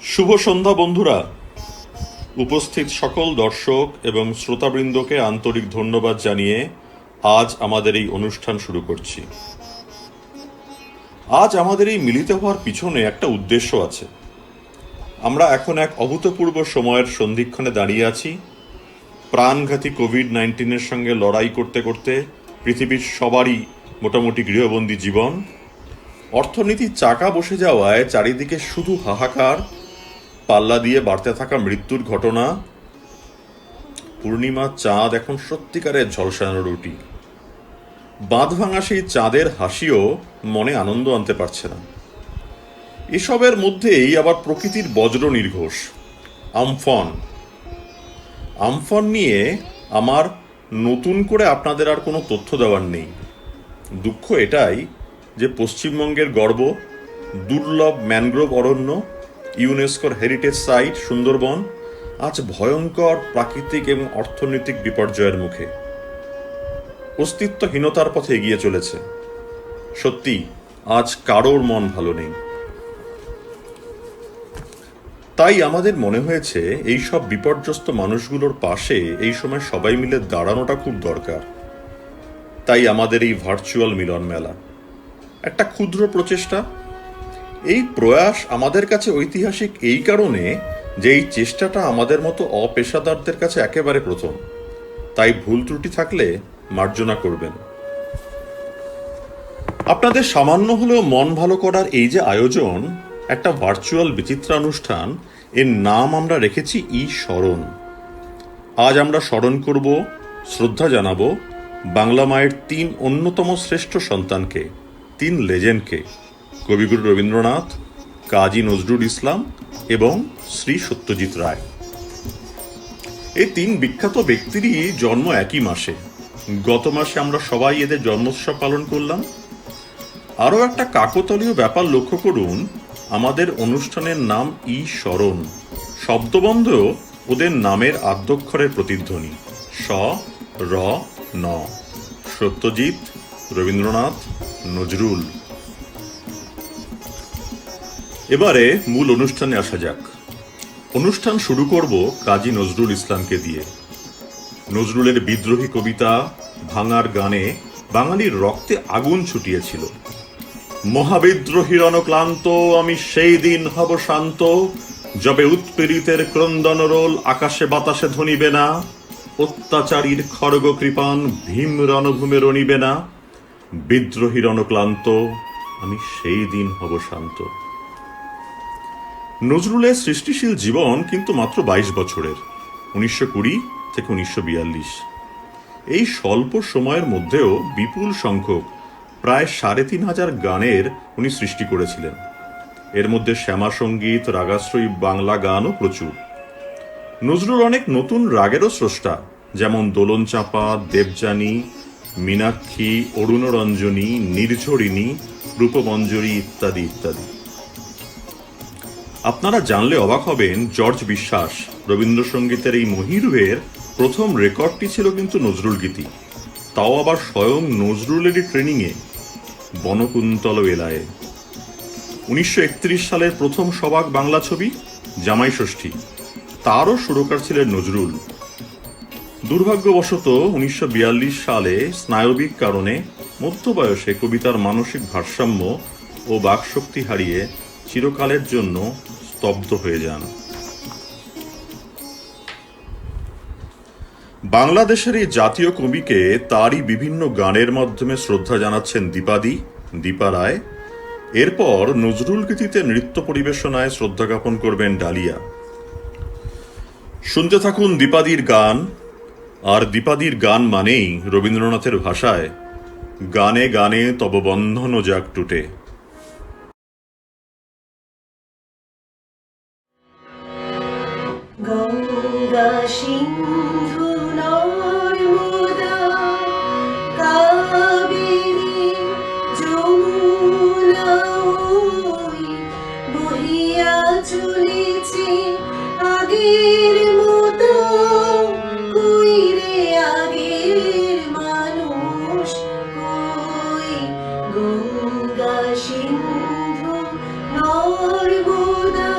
শুভ সন্ধ্যা বন্ধুরা। উপস্থিত সকল দর্শক এবং শ্রোতাবৃন্দকে আন্তরিক ধন্যবাদ জানিয়ে আজ আমাদের এই অনুষ্ঠান শুরু করছি। আজ আমাদের এই মিলিত হওয়ার পিছনে একটা উদ্দেশ্য আছে। আমরা এখন এক অভূতপূর্ব সময়ের সন্ধিক্ষণে দাঁড়িয়ে আছি। প্রাণঘাতী কোভিড-19-এর সঙ্গে লড়াই করতে করতে পৃথিবীর সবারই মোটামুটি গৃহবন্দী জীবন। অর্থনীতির চাকা বসে যাওয়ায় চারিদিকে শুধু হাহাকার, পাল্লা দিয়ে বাড়তে থাকা মৃত্যুর ঘটনা। পূর্ণিমার চাঁদ এখন সত্যিকারের ঝলসানো রুটি। বাঁধ ভাঙা সেই চাঁদের হাসিও মনে আনন্দ আনতে পারছে না। এসবের মধ্যেই আবার প্রকৃতির বজ্র নির্ঘোষ আমফন নিয়ে আমার নতুন করে আপনাদের আর কোনো তথ্য দেওয়ার নেই। দুঃখ এটাই যে পশ্চিমবঙ্গের গর্ব, দুর্লভ ম্যানগ্রোভ অরণ্য, ইউনেস্কোর হেরিটেজ সাইট সুন্দরবন আজ ভয়ঙ্কর প্রাকৃতিক এবং অর্থনৈতিক বিপর্যয়ের মুখে অস্তিত্বহীনতার পথে এগিয়ে চলেছে। সত্যি আজ কারোর মন ভালো নেই। তাই আমাদের মনে হয়েছে এই সব বিপর্যস্ত মানুষগুলোর পাশে এই সময় সবাই মিলে দাঁড়ানোটা খুব দরকার। তাই আমাদের এই ভার্চুয়াল মিলন মেলা একটা ক্ষুদ্র প্রচেষ্টা। এই প্রয়াস আমাদের কাছে ঐতিহাসিক এই কারণে যে এই চেষ্টাটা আমাদের মতো অপেশাদারদের কাছে একেবারে প্রথম। তাই ভুল ত্রুটি থাকলে মার্জনা করবেন। আপনাদের সামান্য হলেও মন ভালো করার এই যে আয়োজন, একটা ভার্চুয়াল বিচিত্রানুষ্ঠান, এর নাম আমরা রেখেছি স্মরণ। আজ আমরা স্মরণ করব, শ্রদ্ধা জানাবো বাংলা মায়ের 3 অন্যতম শ্রেষ্ঠ সন্তানকে, 3 লেজেন্ডকে, কবিগুরু রবীন্দ্রনাথ, কাজী নজরুল ইসলাম এবং শ্রী সত্যজিৎ রায়। এই 3 বিখ্যাত ব্যক্তিরই জন্ম একই মাসে। গত মাসে আমরা সবাই এদের জন্মোৎসব পালন করলাম। আরও একটা কাকতালীয় ব্যাপার লক্ষ্য করুন, আমাদের অনুষ্ঠানের নাম স্মরণ, শব্দবন্ধেও ওদের নামের আদ্যক্ষরের প্রতিধ্বনি স র ন। সত্যজিৎ, রবীন্দ্রনাথ, নজরুল। এবারে মূল অনুষ্ঠানে আসা যাক। অনুষ্ঠান শুরু করব কাজী নজরুল ইসলামকে দিয়ে। নজরুলের বিদ্রোহী কবিতা ভাঙার গানে বাঙালির রক্তে আগুন ছুটিয়েছিল। মহাবিদ্রোহীর অনক্লান্ত আমি সেই দিন হব শান্ত, যবে উৎপীড়িতের ক্রন্দন রোল আকাশে বাতাসে ধ্বনিবে না, অত্যাচারীর খড়গ কৃপান ভীম রণভূমে রণিবে না, বিদ্রোহীর অনক্লান্ত আমি সেই দিন হব শান্ত। নজরুলের সৃষ্টিশীল জীবন কিন্তু মাত্র 22 বছরের, 1920 থেকে 1942। এই স্বল্প সময়ের মধ্যেও বিপুল সংখ্যক প্রায় 3,500 গানের উনি সৃষ্টি করেছিলেন। এর মধ্যে শ্যামা সঙ্গীত, রাগাশ্রয়ী বাংলা গানও প্রচুর। নজরুল অনেক নতুন রাগেরও স্রষ্টা, যেমন দোলন চাঁপা, দেবযানী, মীনাক্ষী, অরুণরঞ্জনী, নির্ঝরিণী, রূপমঞ্জরী ইত্যাদি ইত্যাদি। আপনারা জানলে অবাক হবেন, জর্জ বিশ্বাস রবীন্দ্রসঙ্গীতের এই মহিরুহের প্রথম রেকর্ডটি ছিল কিন্তু নজরুল গীতি, তাও আবার স্বয়ং নজরুলেরই ট্রেনিংয়ে, বনকুন্তল এলায়ে। 1931 সালের প্রথম সবাক বাংলা ছবি জামাই ষষ্ঠী, তারও সুরকার ছিলেন নজরুল। দুর্ভাগ্যবশত 1942 সালে স্নায়বিক কারণে মধ্যবয়সে কবিতার মানসিক ভারসাম্য ও বাকশক্তি হারিয়ে চিরকালের জন্য স্তব্ধ হয়ে যান। বাংলাদেশের এই জাতীয় কবিকে তারই বিভিন্ন গানের মাধ্যমে শ্রদ্ধা জানাচ্ছেন দীপা রায়। এরপর নজরুল গীতিতে নৃত্য পরিবেশনায় শ্রদ্ধা জ্ঞাপন করবেন ডালিয়া। শুনতে থাকুন দীপাদির গান। আর দীপাদির গান মানেই রবীন্দ্রনাথের ভাষায় গানে গানে তব বন্ধন যাক টুটে। গঙ্গা সিন্ধু নর্মদা কাবেরী যমুনা বহিয়া চলেছে আগের মতো, কই রে আগের মানুষ কই। গঙ্গা সিন্ধু নর্মদা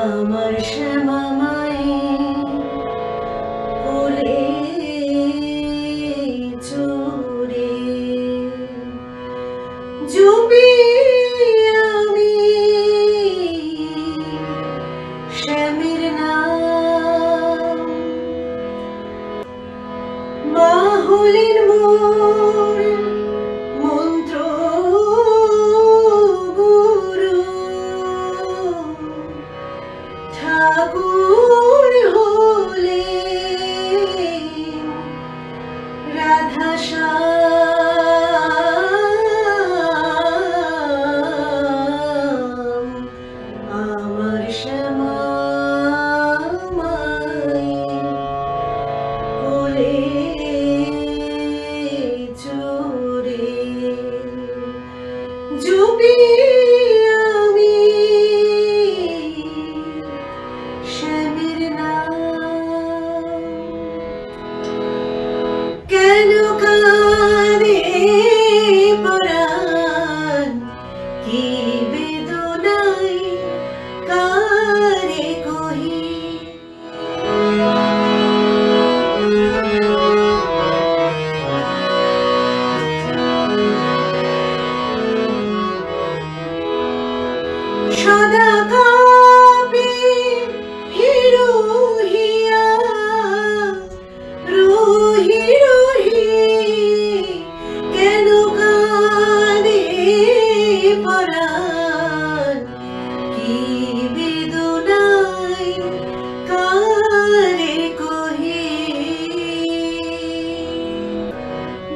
আমার শ্যামা মায়ের কোলে চড়ে জপি আমি শ্যামের নাম। মা হলেন মোর মন্ত্র গুরু, ঠাকুর হলেন রাধা শ্যাম। আমার শ্যামা মায়ের কোলে চড়ে জপি আমি শ্যামের নাম। কেন কাঁদে পরাণ, কি বেদনায় কারে কহি। সদা কাঁপে হিরোহিয়া রোহি রোহি, কেন কাঁদে পরাণ, কি বেদনায় কারে কহি।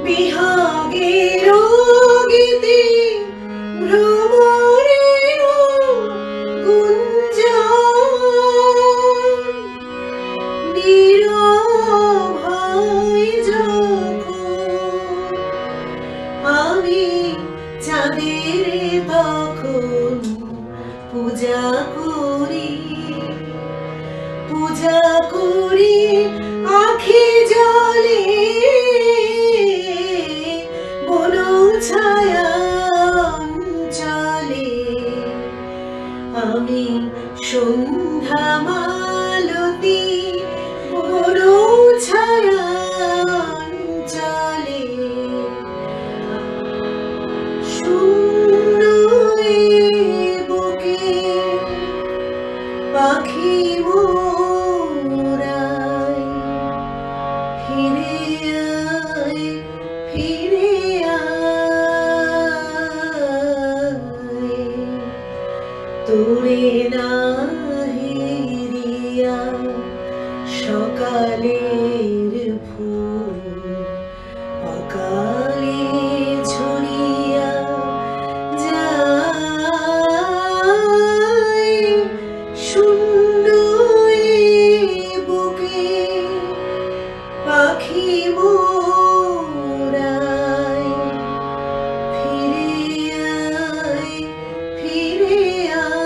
বিহাগের গীতে ভ্রমরের গুঞ্জন, নীরব হয় যখন আমি চাঁদের তখন পূজা করি, পূজা করি আখি জলে বন ছায়া অঞ্চলে। আমি সন্ধ্যা মালতী বন ছায়া অঞ্চলে। শূন্য এ বুকে পাখি মোরাই, ফিরে আয় ফিরে আয়, তোরে না হেরিয়া সকালের ফুল অকালে ঝরিয়া যায়। শূন্য এ বুকে পাখি মোরাই, ফিরে আয় ফিরে আয়।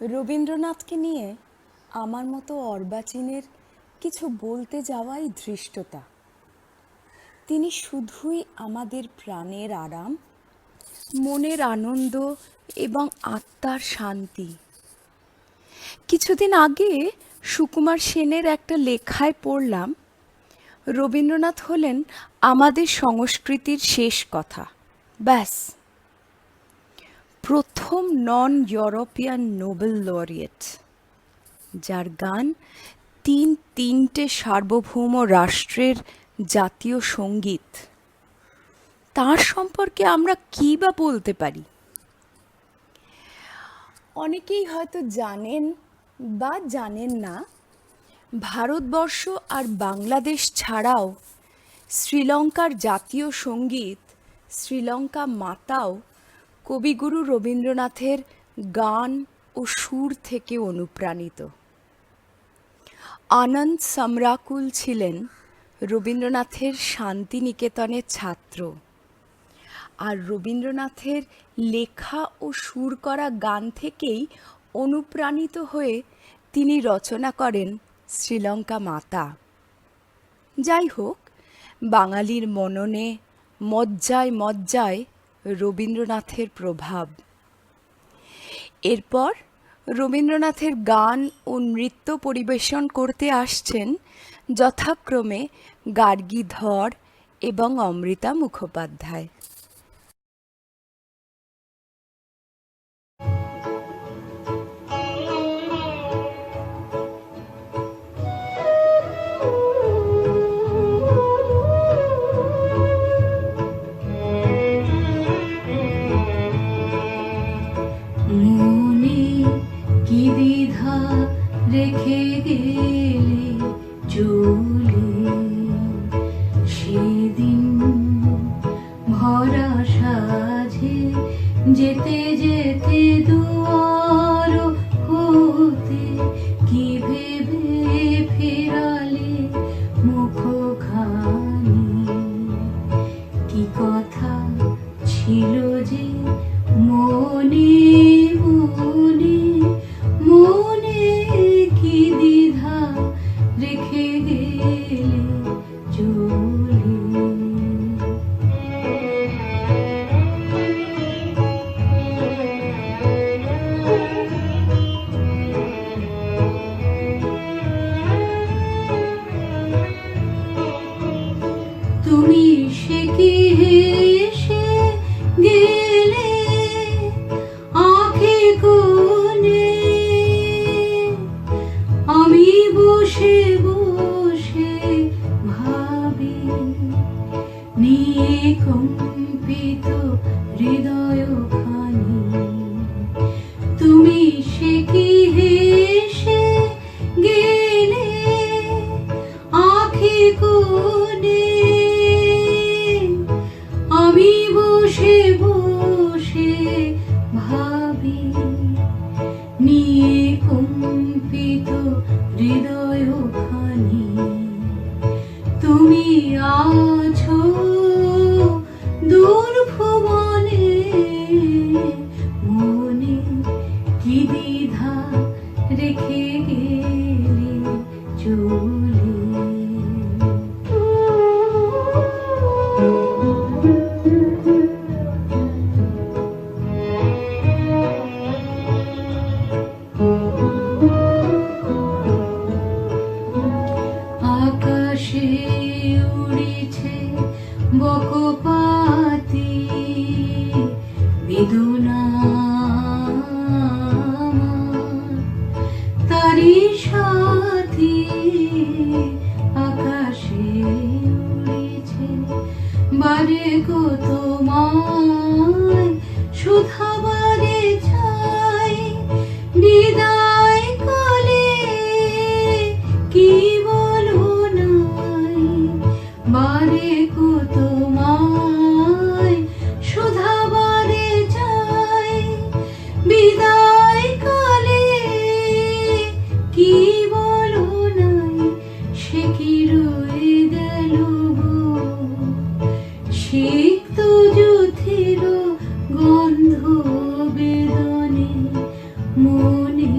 রবীন্দ্রনাথকে নিয়ে আমার মতো অর্বাচীনের কিছু বলতে যাওয়াই ধৃষ্টতা। তিনি শুধুই আমাদের প্রাণের আরাম, মনের আনন্দ এবং আত্মার শান্তি। কিছুদিন আগে সুকুমার সেনের একটা লেখায় পড়লাম, রবীন্দ্রনাথ হলেন আমাদের সংস্কৃতির শেষ কথা। ব্যাস, প্রথম নন ইউরোপিয়ান নোবেল লরিয়েট, যার গান তিনটে সার্বভৌম রাষ্ট্রের জাতীয় সঙ্গীত। তার সম্পর্কে আমরা কী বা বলতে পারি? অনেকেই হয়তো জানেন বা জানেন না, ভারতবর্ষ আর বাংলাদেশ ছাড়াও শ্রীলঙ্কার জাতীয় সঙ্গীত শ্রীলঙ্কা মাতাও কবিগুরু রবীন্দ্রনাথের গান ও সুর থেকে অনুপ্রাণিত। আনন্দ সমরাকুল ছিলেন রবীন্দ্রনাথের শান্তিনিকেতনের ছাত্র, আর রবীন্দ্রনাথের লেখা ও সুর করা গান থেকেই অনুপ্রাণিত হয়ে তিনি রচনা করেন শ্রীলঙ্কা মাতা। যাই হোক, বাঙালির মননে মজ্জায় মজ্জায় রবীন্দ্রনাথের প্রভাব। এরপর রবীন্দ্রনাথের গান ও নৃত্য পরিবেশন করতে আসছেন যথাক্রমে গার্গী ধর এবং অমৃতা মুখোপাধ্যায়। মনে কি দ্বিধা রেখে গেলে চলে, সেদিন ভরা সাজে যেতে যেতে দুয়ার হতে কি ভেবে ফেরালে মুখখানি, কি কথা ছিল যে মনে মনে মনে কি দ্বিধা রেখে গেলে চলে। তুমি সে কি হেসে গেলে আঁখি কোণে, আমি বসে বসে ভাবি নিয়ে কম্পিত হৃদয়খানি। তুমি সে কি হেসে গেলে আঁখি কোণে, আমি বসে বসে ভাবি নিয়ে কম্পিত হৃদয়খানি। তুমি আছো দূর ভুবনে, মনে কি দ্বিধা রেখে গেলে চলে। আকাশে উড়িছে বকপাতি বেদনা, তারি সাথী আকাশে উড়িছে বারে গো তোমায় সুধাবারে চাই, বিদায় কালে কি বলো নাই, বারে গো তোমায় সুধাবারে চাই, বিদায় কালে কি বলো নাই, সে কি রয়ে গেল গো সিক্ত যুথির গন্ধ বেদনে মনে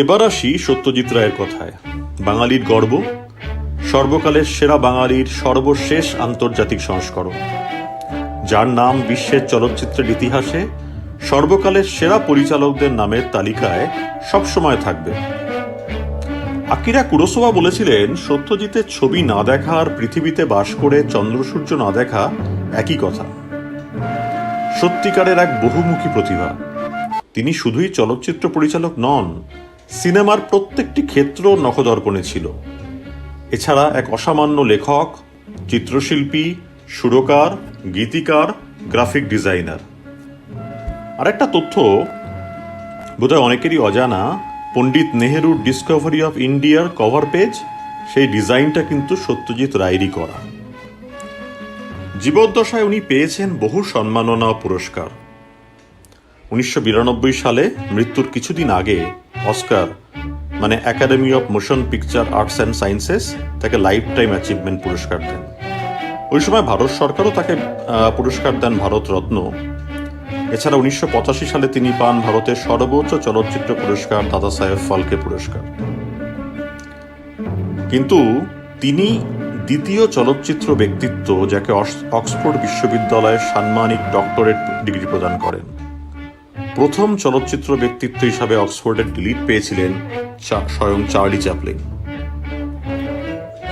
এবার আসি সত্যজিৎ রায়ের কথায়। বাঙালির গর্ব, সর্বকালের সেরা বাঙালির সর্বশেষ আন্তর্জাতিক সংস্করণ, যার নাম বিশ্বের চলচ্চিত্রের ইতিহাসে সর্বকালের সেরা পরিচালকদের নামের তালিকায় সবসময় থাকবে। আকিরা কুরোসাওয়া বলেছিলেন, সত্যজিতের ছবি না দেখা আর পৃথিবীতে বাস করে চন্দ্রসূর্য না দেখা একই কথা। সত্যিকারের এক বহুমুখী প্রতিভা। তিনি শুধুই চলচ্চিত্র পরিচালক নন, সিনেমার প্রত্যেকটি ক্ষেত্র নখদর্পণে ছিল। এছাড়া এক অসামান্য লেখক, চিত্রশিল্পী, সুরকার, গীতিকার, গ্রাফিক ডিজাইনার। আরেকটা তথ্য বোধহয় অনেকেরই অজানা, পণ্ডিত নেহেরুর ডিসকভারি অফ ইন্ডিয়ার কভার পেজ, সেই ডিজাইনটা কিন্তু সত্যজিৎ রায়েরই করা। জীবদ্দশায় উনি পেয়েছেন বহু সম্মাননা ও পুরস্কার। 1992 সালে মৃত্যুর কিছুদিন আগে অস্কার মানে academy of motion picture arts and sciences তাকে লাইফ টাইম অ্যাচিভমেন্ট পুরস্কার দেন। ওই সময় ভারত সরকারও তাকে পুরস্কার দেন ভারত রত্ন। এছাড়া 1985 সালে তিনি পান ভারতের সর্বোচ্চ চলচ্চিত্র পুরস্কার দাদা সাহেব ফালকে পুরস্কার। কিন্তু তিনি দ্বিতীয় চলচ্চিত্র ব্যক্তিত্ব যাকে অক্সফোর্ড বিশ্ববিদ্যালয়ের সাম্মানিক ডক্টরেট ডিগ্রি প্রদান করেন। প্রথম চলচ্চিত্র ব্যক্তিত্ব হিসাবে অক্সফোর্ডের ডিলিট পেয়েছিলেন স্বয়ং চার্লি চ্যাপলিন।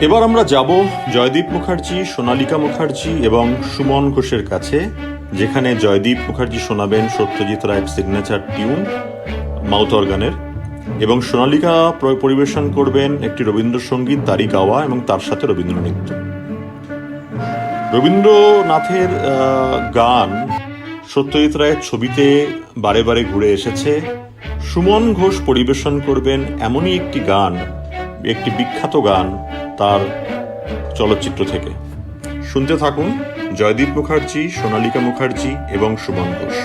এবার আমরা যাব জয়দীপ মুখার্জি, সোনালিকা মুখার্জি এবং সুমন ঘোষের কাছে, যেখানে জয়দীপ মুখার্জি শোনাবেন সত্যজিৎ রায়ের সিগনেচার টিউন মাউথ অর্গানের এবং সোনালিকা পরিবেশন করবেন একটি রবীন্দ্রসঙ্গীত, তারই গাওয়া এবং তার সাথে রবীন্দ্র নৃত্য। রবীন্দ্রনাথের গান সত্যজিৎ রায়ের ছবিতে বারে বারে ঘুরে এসেছে। সুমন ঘোষ পরিবেশন করবেন এমনই একটি গান, একটি বিখ্যাত গান তার চলচ্চিত্র থেকে। শুনতে থাকুন জয়দীপ মুখার্জি, সোনালিকা মুখার্জি এবং সুমন ঘোষ।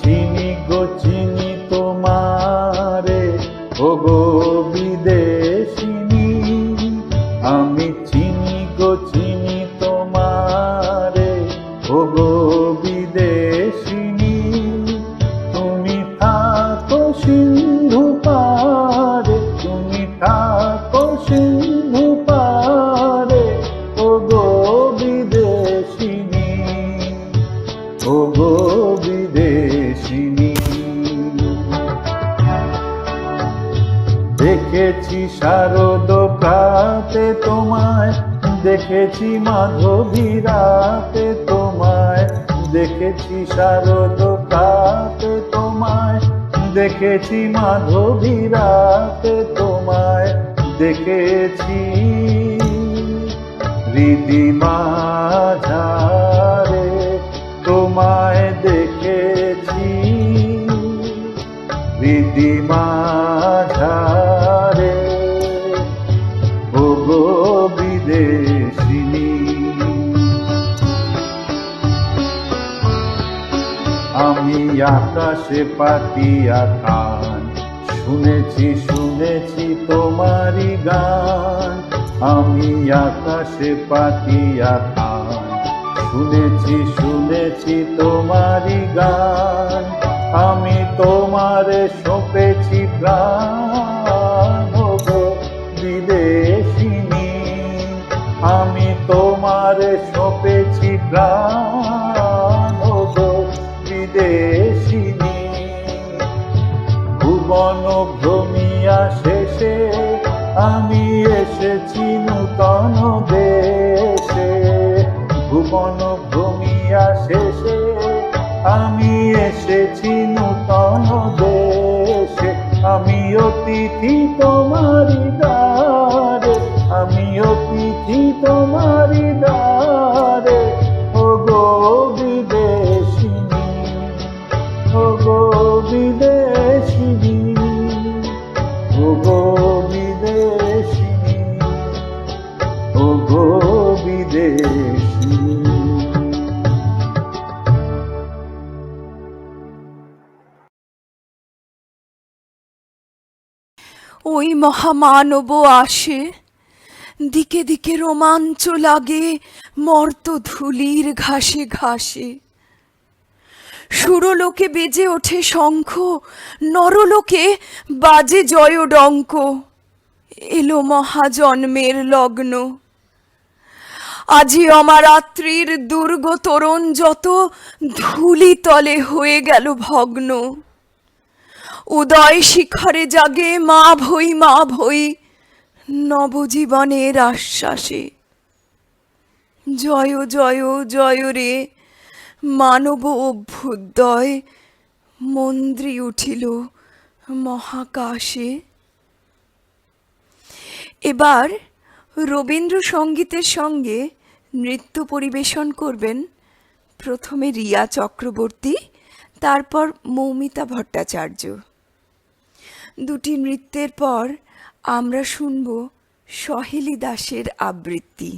চিনি গো চিনি তোমারে, ওগো বিদেশিনী। আমি চিনি গো চিনি তোমারে, ওগো বিদেশিনী। তুমি থাকো সিন্ধু পারে, তুমি থাকো সিন্ধু পারে, ওগো বিদেশিনী, ওগো বিদেশিনী। দেখেছি শারদ প্রাতে তোমায়, দেখেছি মাধবী রাতে তোমায়, দেখেছি শারদ প্রাতে তোমায়, দেখেছি মাধবী রাতে তোমায়, দেখেছি হৃদি মাঝারে তোমায় দেখেছি, হৃদি মাঝারে, ওগো বিদেশিনী। আমি আকাশে পাতিয়া কান, শুনেছি শুনেছি তোমারি গান। আমি আকাশে পাতিয়া কান, শুনেছি শুনেছি তোমারি গান। আমি তোমারে সঁপেছি প্রাণ, ওগো বিদেশিনী। আমি তোমারে সঁপেছি প্রাণ, ওগো বিদেশিনী। ভুবন ভ্রমিয়া শেষে আমি এসেছি নূতন দেশে। ভুবন ভ্রমিয়া শেষে আমি এসেছি নূতন দেশে। আমি অতিথি তোমারি দ্বারে, আমি অতিথি তোমারি দ্বারে, ওগো বিদেশিনী, ওগো বিদেশিনী, ওগো বিদেশিনী, ওগো বিদেশিনী। ওই মহামানব আসে, দিকে দিকে রোমাঞ্চ লাগে মর্ত ধুলির ঘাসে ঘাসে। সুরলোকে বেজে ওঠে শঙ্খ, নরলোকে বাজে জয়ডঙ্ক। এলো মহাজন্মের লগ্ন। আজি অমারাত্রির দুর্গ তোরণ যত ধূলি তলে হয়ে গেল ভগ্ন। উদয় শিখরে জাগে মা ভই মা ভই নবজীবনের আশ্বাসে। জয় জয় জয় রে মানব অভ্যুদয়, মন্দ্রি উঠিল মহাকাশে। এবার রবীন্দ্রসঙ্গীতের সঙ্গে নৃত্য পরিবেশন করবেন প্রথমে রিয়া চক্রবর্তী, তারপর মৌমিতা ভট্টাচার্য। দুটি নৃত্যের পর আমরা শুনব সহেলি দাসের আবৃত্তি।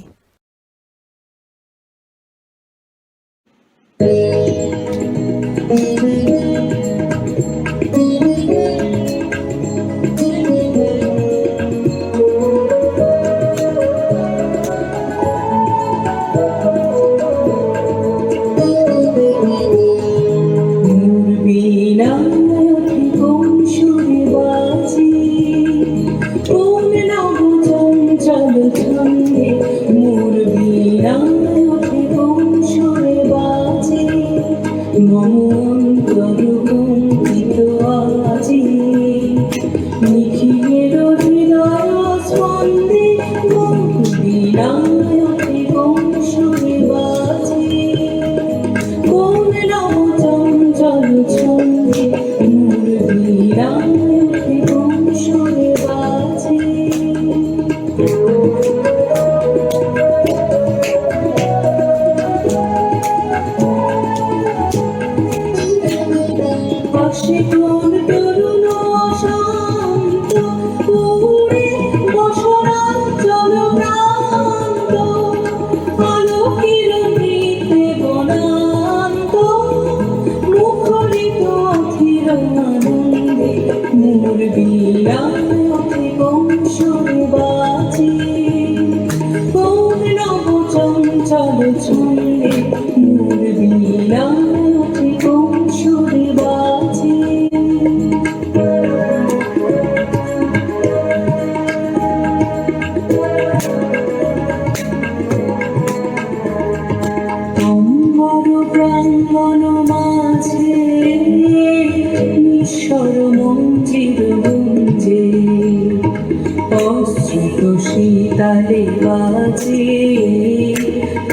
পাশে কোন তরুণ আশা বিলায় ওঠে বংশুরে বাজে, কোন নব চঞ্চল ছন্দে মোর বিলায় ওঠে বংশুরে বাজে। অম্বর প্রাঙ্গণ মাঝে নিঃস্বর মঞ্জির গুঞ্জে, অশ্রুত শীতালে বাজে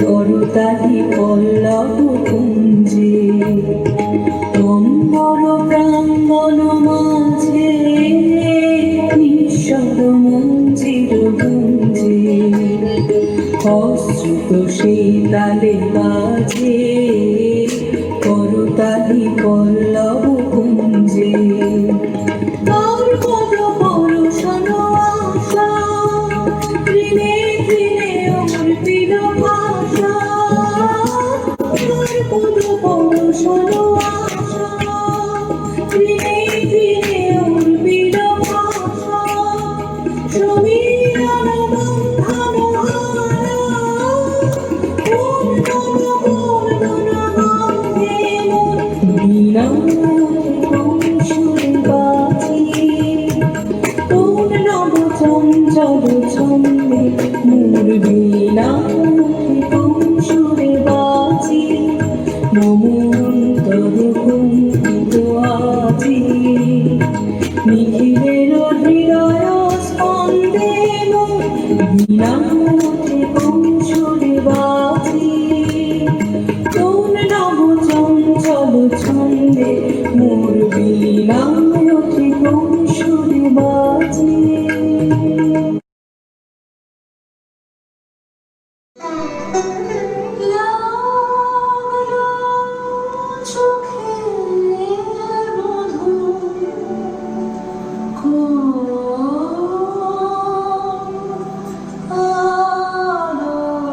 করতালি পল্লব কুঞ্জে। অম্বর প্রাঙ্গণ মাঝে নিঃস্বর মঞ্জির গুঞ্জে, অশ্রুত সেই তালে বাজে করতালি পল্লব কুঞ্জে। তার পদ পরশন আশা ঋণে ঋণে অর্পিত ভাষা, তার পদ পরশন আশা ঋণে ঋণে অর্পিত ভাষা। সমীরণ বন্ধন চঞ্চল ছন্দে মোর বিলায় বংশুরে বাজে। মমন্তর কুণ্ঠিত আজি নিখিলের হৃদয় স্পন্দে মোর বিলায় বংশুরে বাজে। কোন নব চঞ্চল ছন্দে মোর বিলায় বংশুরে বাজে। লাগলো চোখে মধুর কোন আলো, লাগলো চোখে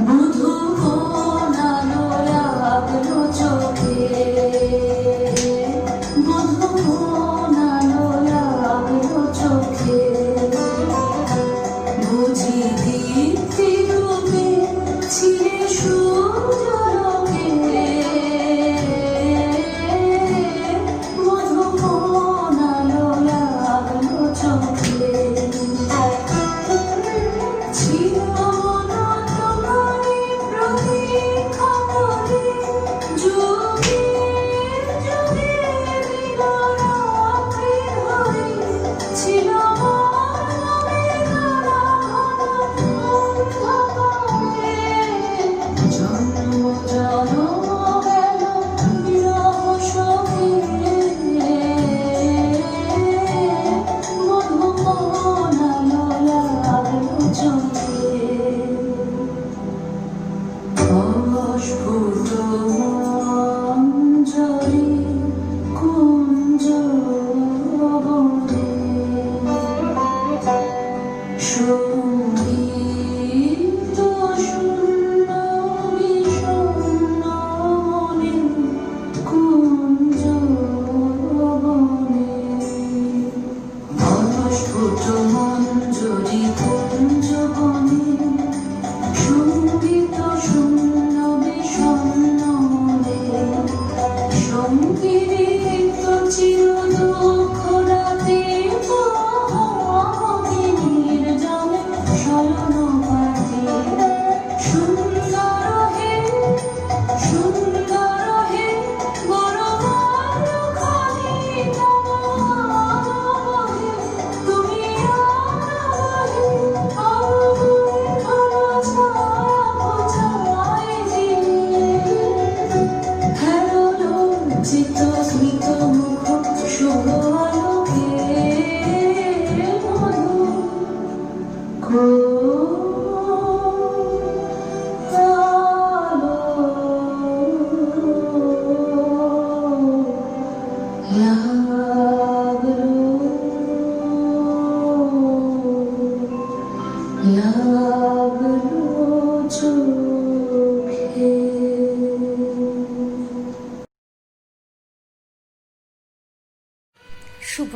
মধু কোন আলো, লাগলো চোখে মধু কোন আলো, লাগলো চোখে। বুঝি দীপ্তি রূপে ছিলে সূর্যালোকে, মধু কোন আলো, লাগলো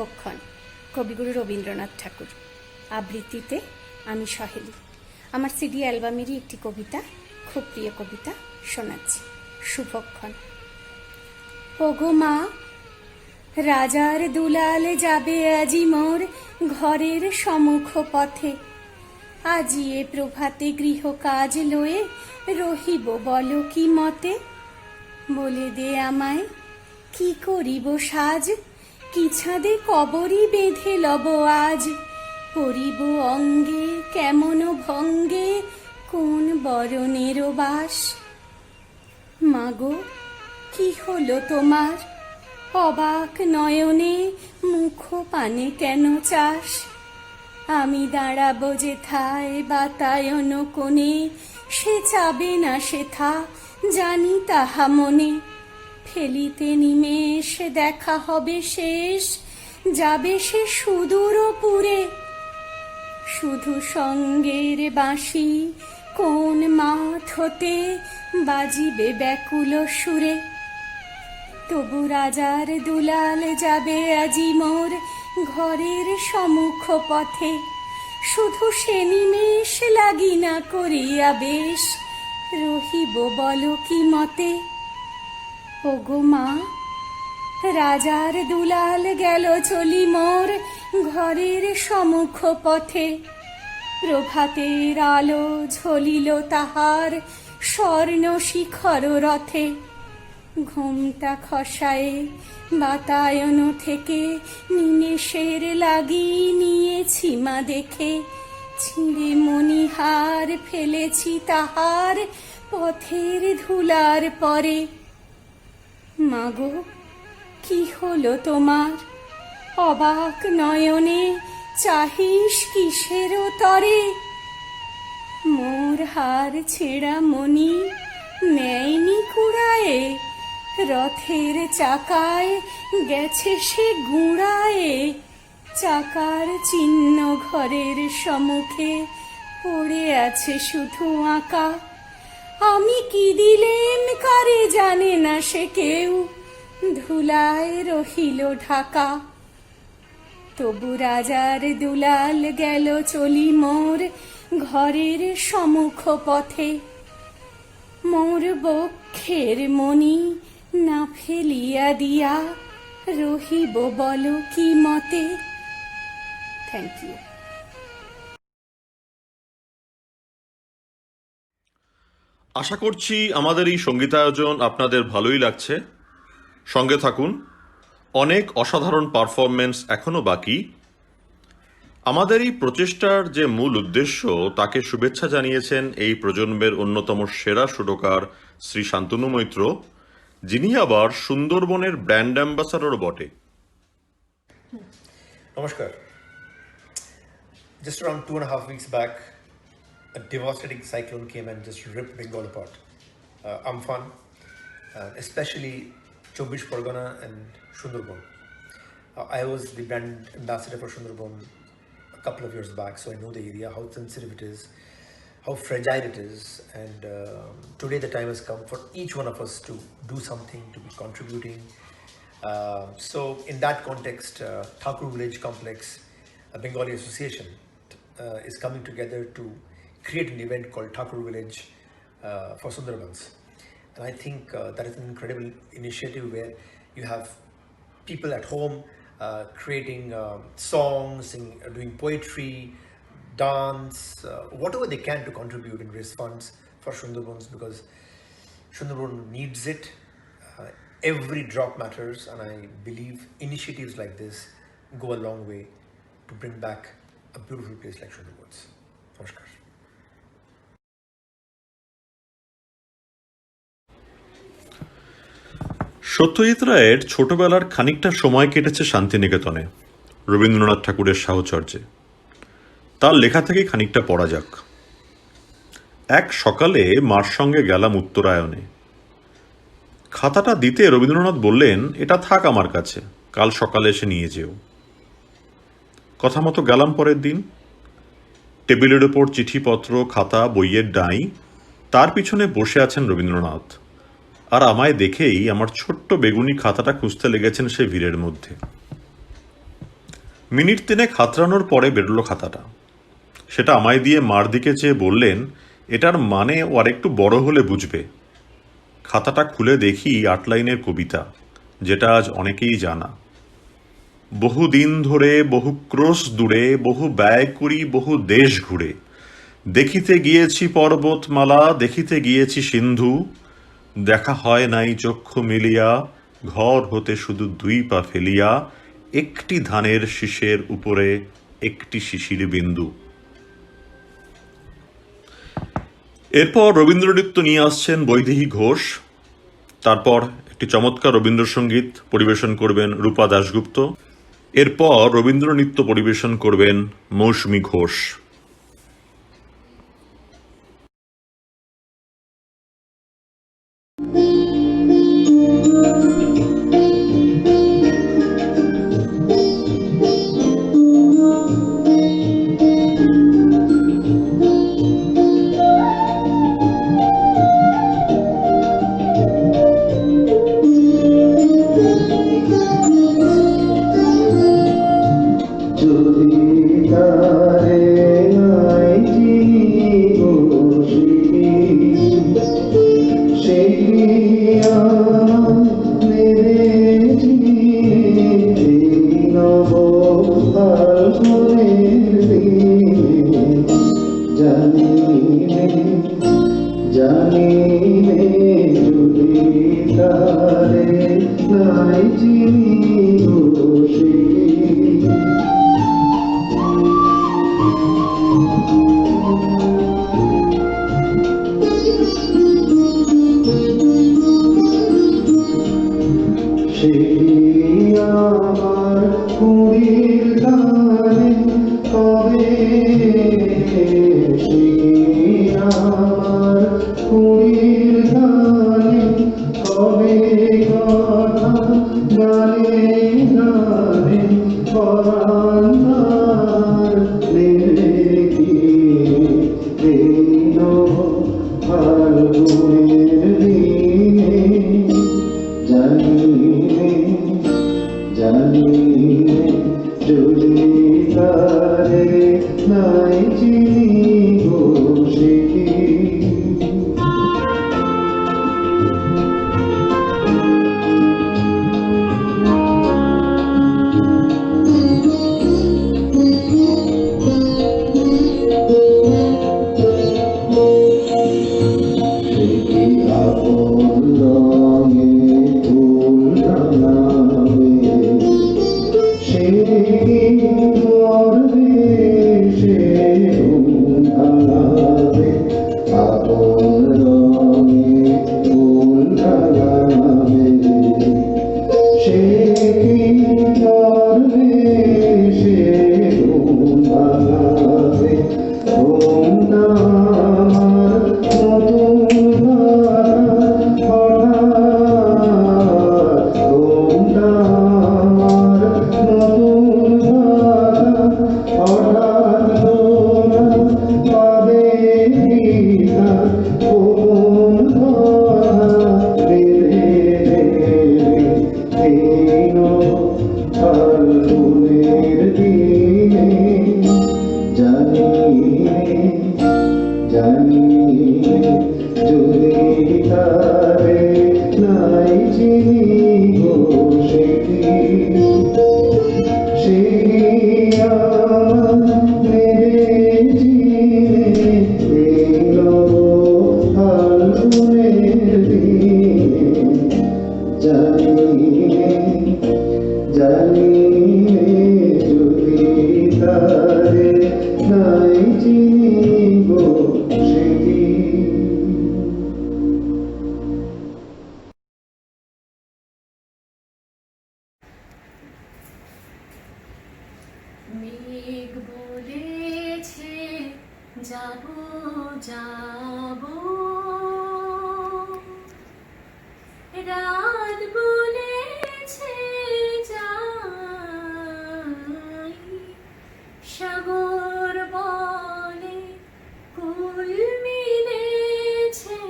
শুভক্ষণ কবিগুরু রবীন্দ্রনাথ ঠাকুর। আবৃত্তিতে আমি সহেলি। আমার সিডি অ্যালবামেরই একটি কবিতা, খুব প্রিয় কবিতা শোনাচ্ছি। শুভক্ষণ। ওগো মা, রাজার দুলাল যাবে আজি মোর ঘরের সম্মুখ পথে। আজি এ প্রভাতে গৃহ কাজ লয়ে রহিব বল কি মতে। বলে দে আমায় কি করিব সাজ, কি ছাদে কবরই বেঁধে লব আজ। পরিব অঙ্গে কেমন ভঙ্গে কোন বরণের বাস। মাগো কি হলো তোমার, অবাক নয়নে মুখ পানে কেন চাস। আমি দাঁড়াবো যেথায় বাতায়ন কোণে, সে চাবে না সেথা জানি তাহা মনে। ফেলিতে নিমেষ দেখা হবে শেষ, যাবে সে সুদূর পুরে। শুধু সঙ্গের বাঁশি কোন মাঠ হতে বাজিবে ব্যাকুল সুরে। তবু রাজার দুলাল যাবে আজি মোর ঘরের সম্মুখ পথে। শুধু সে নিমেষ লাগি না করিয়া বেশ, রহিব বল কি মতে। ওগো মা, রাজার দুলাল গেল চলি মোর ঘরের সম্মুখ পথে। প্রভাতের আলো ঝলিল তাহার স্বর্ণ শিখর রথে। ঘুমটা খসায়ে বাতায়ন থেকে নিমেষের লাগি নিয়েছি মা দেখে। ছিঁড়ে মণিহার ফেলেছি তাহার পথের ধুলার পরে। মাগো কি হলো তোমার, অবাক নয়নে চাহিস কিসের তরে। মোর হার ছেঁড়া মণি নেয়নি কুড়ায়ে, রথের চাকায় গেছে সে গুঁড়ায়ে। চাকার চিহ্ন ঘরের সম্মুখে পড়ে আছে শুধু আঁকা। আমি কি দিলেম কারে জানে না সে কেউ, ধুলায় রহিল ঢাকা। তবু রাজার দুলাল গেল চলি মোর ঘরের সম্মুখ পথে। মোর বক্ষের মণি না ফেলিয়া দিয়া রহিব বল কি মতে। Thank you. আশা করছি আমাদের এই সঙ্গীতায়োজন আপনাদের ভালোই লাগছে। সঙ্গে থাকুন, অনেক অসাধারণ পারফরমেন্স এখনো বাকি। আমাদের এই প্রচেষ্টার যে মূল উদ্দেশ্য তাকে শুভেচ্ছা জানিয়েছেন এই প্রজন্মের অন্যতম সেরা সুরকার শ্রী শান্তনু মৈত্র, যিনি আবার সুন্দরবনের ব্র্যান্ড অ্যাম্বাসাডরও বটে। Namaskar. Just around 2.5 weeks back, a devastating cyclone came and just ripped Bengal apart. Amphan, especially Chobbish Pargana and Sundarban. I was the brand ambassador for Sundarban a couple of years back, so I know the area, how sensitive it is, how fragile it is, and today the time has come for each one of us to do something, to be contributing. So in that context, Thakur Village Complex, a Bengali association, is coming together to create an event called Thakur Village for Sundarbans. And I think that is an incredible initiative where you have people at home creating songs, doing poetry, dance, whatever they can to contribute and raise funds for Sundarbans, because Sundarban needs it. Every drop matters, and I believe initiatives like this go a long way to bring back a beautiful place like Sundarbans. Namaskar. Satyajit রায়ের ছোটবেলার খানিকটা সময় কেটেছে শান্তিনিকেতনে, রবীন্দ্রনাথ ঠাকুরের সাহচর্যে। তার লেখা থেকে খানিকটা পড়া যাক। এক সকালে মার সঙ্গে গেলাম উত্তরায়ণে। খাতাটা দিতে রবীন্দ্রনাথ বললেন, এটা থাক আমার কাছে, কাল সকালে এসে নিয়ে যেও। কথা মতো গেলাম পরের দিন। টেবিলের ওপর চিঠিপত্র, খাতা, বইয়ের ডাঁই, তার পিছনে বসে আছেন রবীন্দ্রনাথ। আর আমায় দেখেই আমার ছোট্ট বেগুনি খাতাটা খুঁজতে লেগেছেন সেই ভিড়ের মধ্যে। মিনিট তিনেক হাতড়ানোর পরে বেরোলো খাতাটা। সেটা আমায় দিয়ে মার দিকে চেয়ে বললেন, এটার মানে ও আর একটু বড় হলে বুঝবে। খাতাটা খুলে দেখি 8 লাইনের কবিতা, যেটা আজ অনেকেই জানা। বহু দিন ধরে, বহু ক্রোশ দূরে, বহু ব্যয় করি, বহু দেশ ঘুরে, দেখিতে গিয়েছি পর্বতমালা, দেখিতে গিয়েছি সিন্ধু, দেখা হয় নাই চক্ষু মিলিয়া, ঘর হতে শুধু 2 পা ফেলিয়া, একটি ধানের শীষের উপরে একটি শিশির বিন্দু। এরপর রবীন্দ্রনৃত্য নিয়ে আসছেন বৈদেহী ঘোষ। তারপর একটি চমৎকার রবীন্দ্রসঙ্গীত পরিবেশন করবেন রূপা দাশগুপ্ত। এরপর রবীন্দ্রনৃত্য পরিবেশন করবেন মৌসুমী ঘোষ। মেঘ বলেছে যাবো যাবো, রাত বলেছে যাই, সাগর বলে কুল মিলেছে,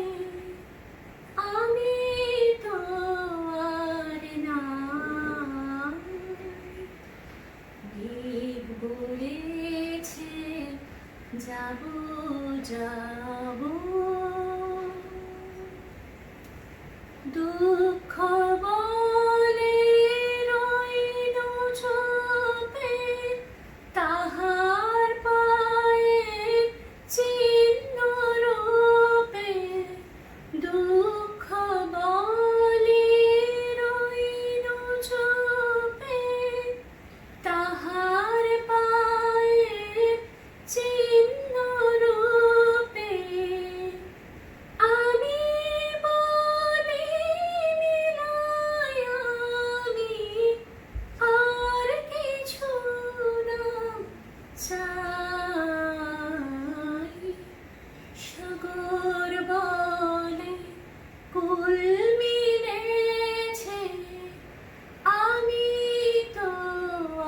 আমি তো আর নাই। যাব যাব দুঃখ বলে রইল চুপে তাহার পায়ের চিহ্ন রূপে দুঃখ বলে রইল চুপে তাহার পায়ের চিহ্ন রূপে আমি বলি নিলয় আমি আর কিছু না চাই সাগর বলে কুল মিলেছে আমি তো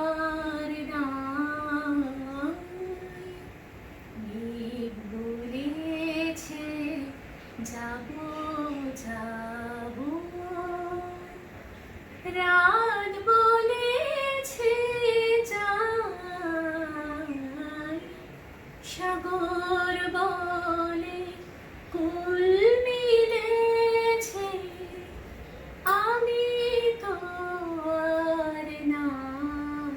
আর নাই মেঘ বলেছে যাব যাব রাত বলেছে যাই সাগর বলে কুল মিলেছে আমি তো আর নাই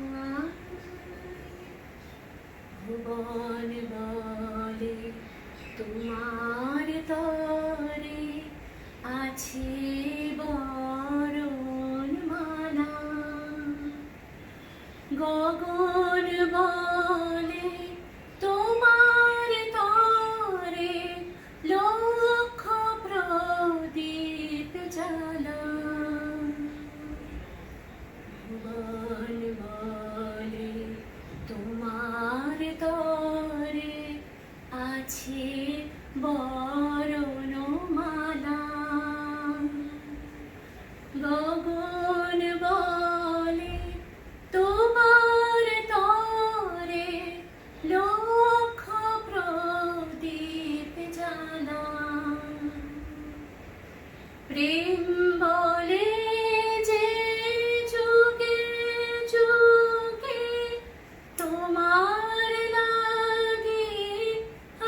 ভুবন বলে তোমার তরে আছে বরণ মালা গগন বলে তোমার তরে লক্ষ প্রদীপ জ্বালা ভুবন বলে তোমার তরে আছে বরণ মালা গগন বলে তোমার তরে লক্ষ প্রদীপ জ্বালা প্রেম বলে যে যুগে যুগে তোমার লাগে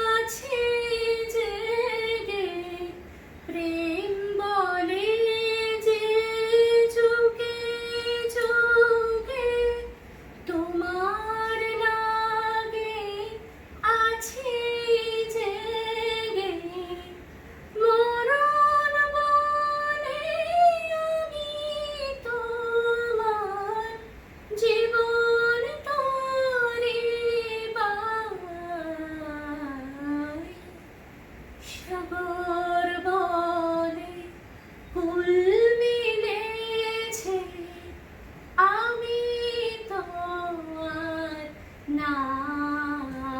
আছে জেগে প্রেম বলে যে যুগে যুগে তোমার লাগে আছে জেগে মরণ বলে আমি তোমার জীবন তোরে বাই সাগর বলে কুল মিলেছে আমি তো আর নাই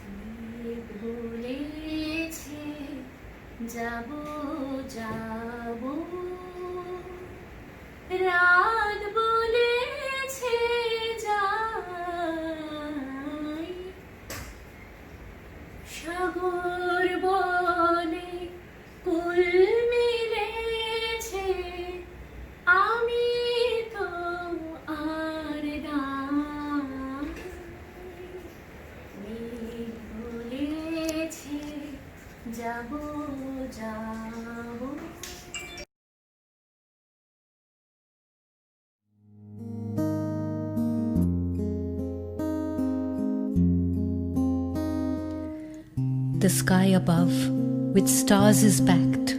মেঘ বলেছে যাব যাব রাত বলেছে যাই সাগর বলে কুল মিলেছে আমি তো আর নাই মেঘ বলেছে যাব যাব The sky above with stars is packed.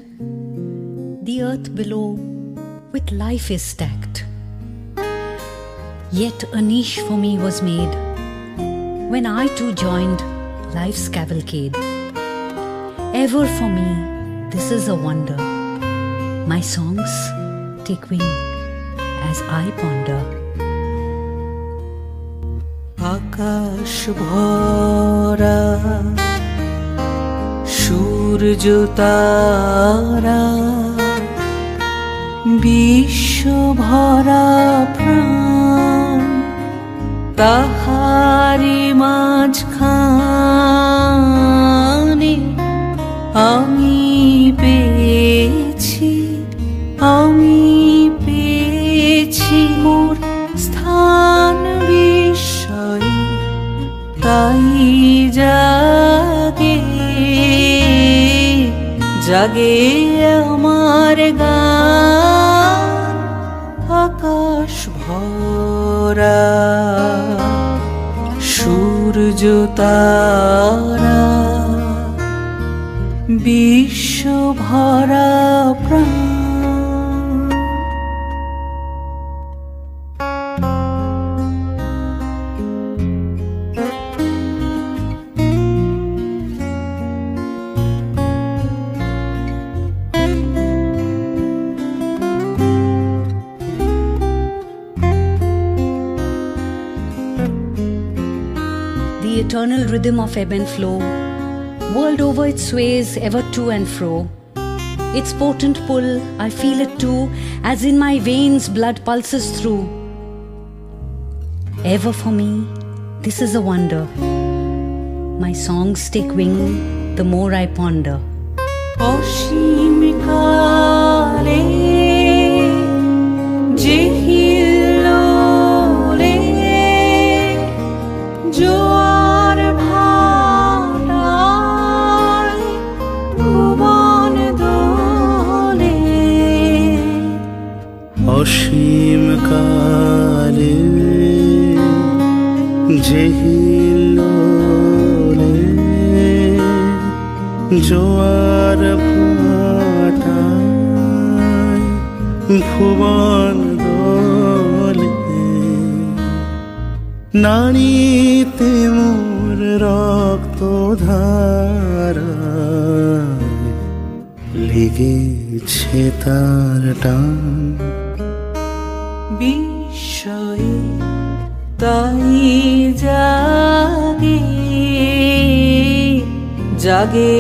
The earth below with life is stacked. Yet a niche for me was made when I too joined life's cavalcade. Ever for me, this is a wonder. My songs take wing as I ponder. আকাশ ভরা সূর্য তারা বিশ্ব ভরা প্রাণ তাহারি মাঝখানে আমি পেয়েছি মোর স্থান বিস্ময়ে জাগে আমার গান আকাশ ভরা সূর্য তারা বিশ্ব ভরা প্রাণ। The eternal rhythm of ebb and flow, world over it sways ever to and fro. Its potent pull, I feel it too, as in my veins blood pulses through. Ever for me, this is a wonder. My songs take wing the more I ponder. অসীম কালে যে হিল্লোলে জোয়ার ভাটায় ভুবন দোলে। অসীম কালে যে হিল্লোলে জোয়ার ভাটায় ভুবন দোলে। নাড়িতে মোর রক্ত ধারায় লেগেছে তার টান। বিস্ময়ে তাই জাগে জাগে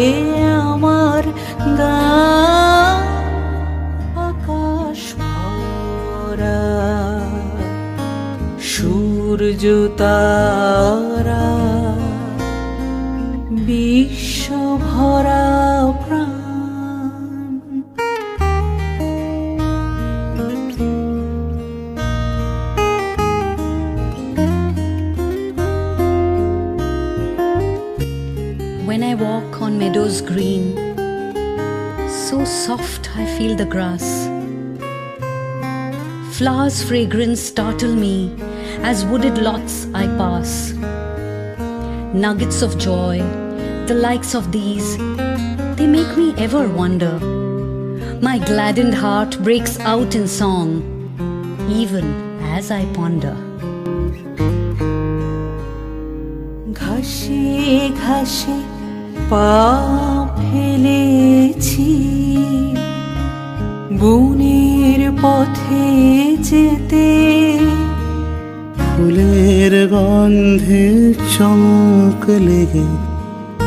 আমার গান আকাশ ভরা সূর্য তারা বিশ্ব ভরা প্রাণ। When I walk on meadows green, so soft I feel the grass. Flowers' fragrance startle me as wooded lots I pass. Nuggets of joy, the likes of these, they make me ever wonder. My gladdened heart breaks out in song, even as I ponder. ঘাসে ঘাসে পা ফেলেছি বনের পথে যেতে। ফুলের গন্ধে চমক লেগে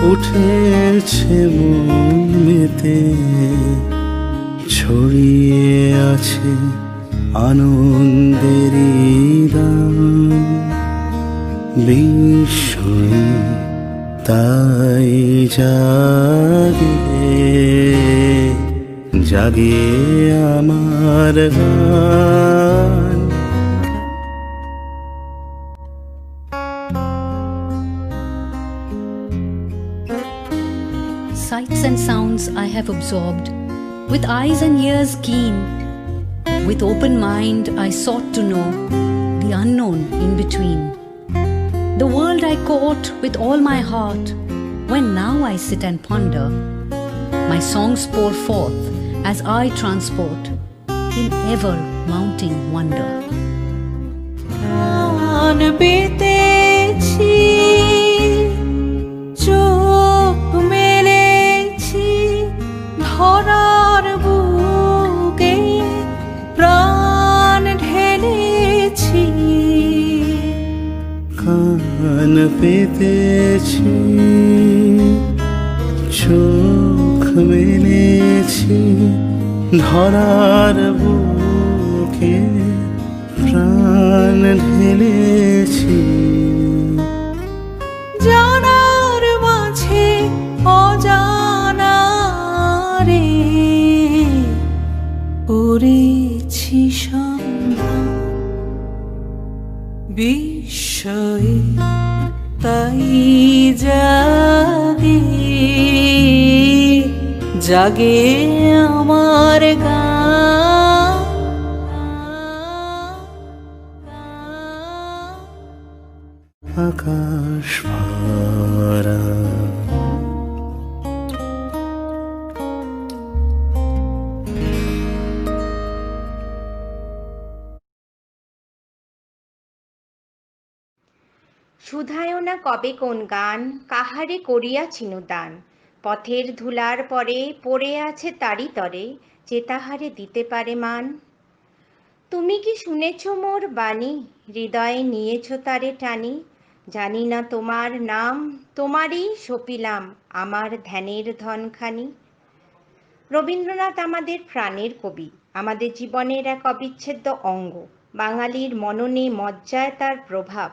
উঠেছে মন মেতে। ছড়িয়ে আছে আনন্দেরই গান। বিস্ময়ে তাই জাগে জাগে আমার গান। Sights and sounds I have absorbed, with eyes and ears keen. With open mind I sought to know the unknown in between. The world I court with all my heart, when now I sit and ponder. My songs pour forth as I transport in ever mounting wonder. প্রাণ পেতেছি চোখ মেলেছি ধরার বুকে প্রাণ ঢেলেছি। কান পেতেছি চোখ মেলেছি ধরার বুকে প্রাণ ঢেলেছি। জানার মাঝে অজানা রে করেছি সন্ধান। বিস্ময়ে তাই জাগে জাগে আমার গান। আকাশ ভরা শুধায়ও না কবে কোন গান, কাহারে করিয়াছিনু দান। পথের ধুলার পরে পড়ে আছে তারি তরে, যে তাহারে দিতে পারে মান। তুমি কি শুনেছ মোর বাণী, হৃদয়ে নিয়েছ তারে টানি। জানি না তোমার নাম, তোমারই সপিলাম আমার ধ্যানের ধনখানি। রবীন্দ্রনাথ আমাদের প্রাণের কবি, আমাদের জীবনের এক অবিচ্ছেদ্য অঙ্গ। বাঙালির মননে মজ্জায় তার প্রভাব,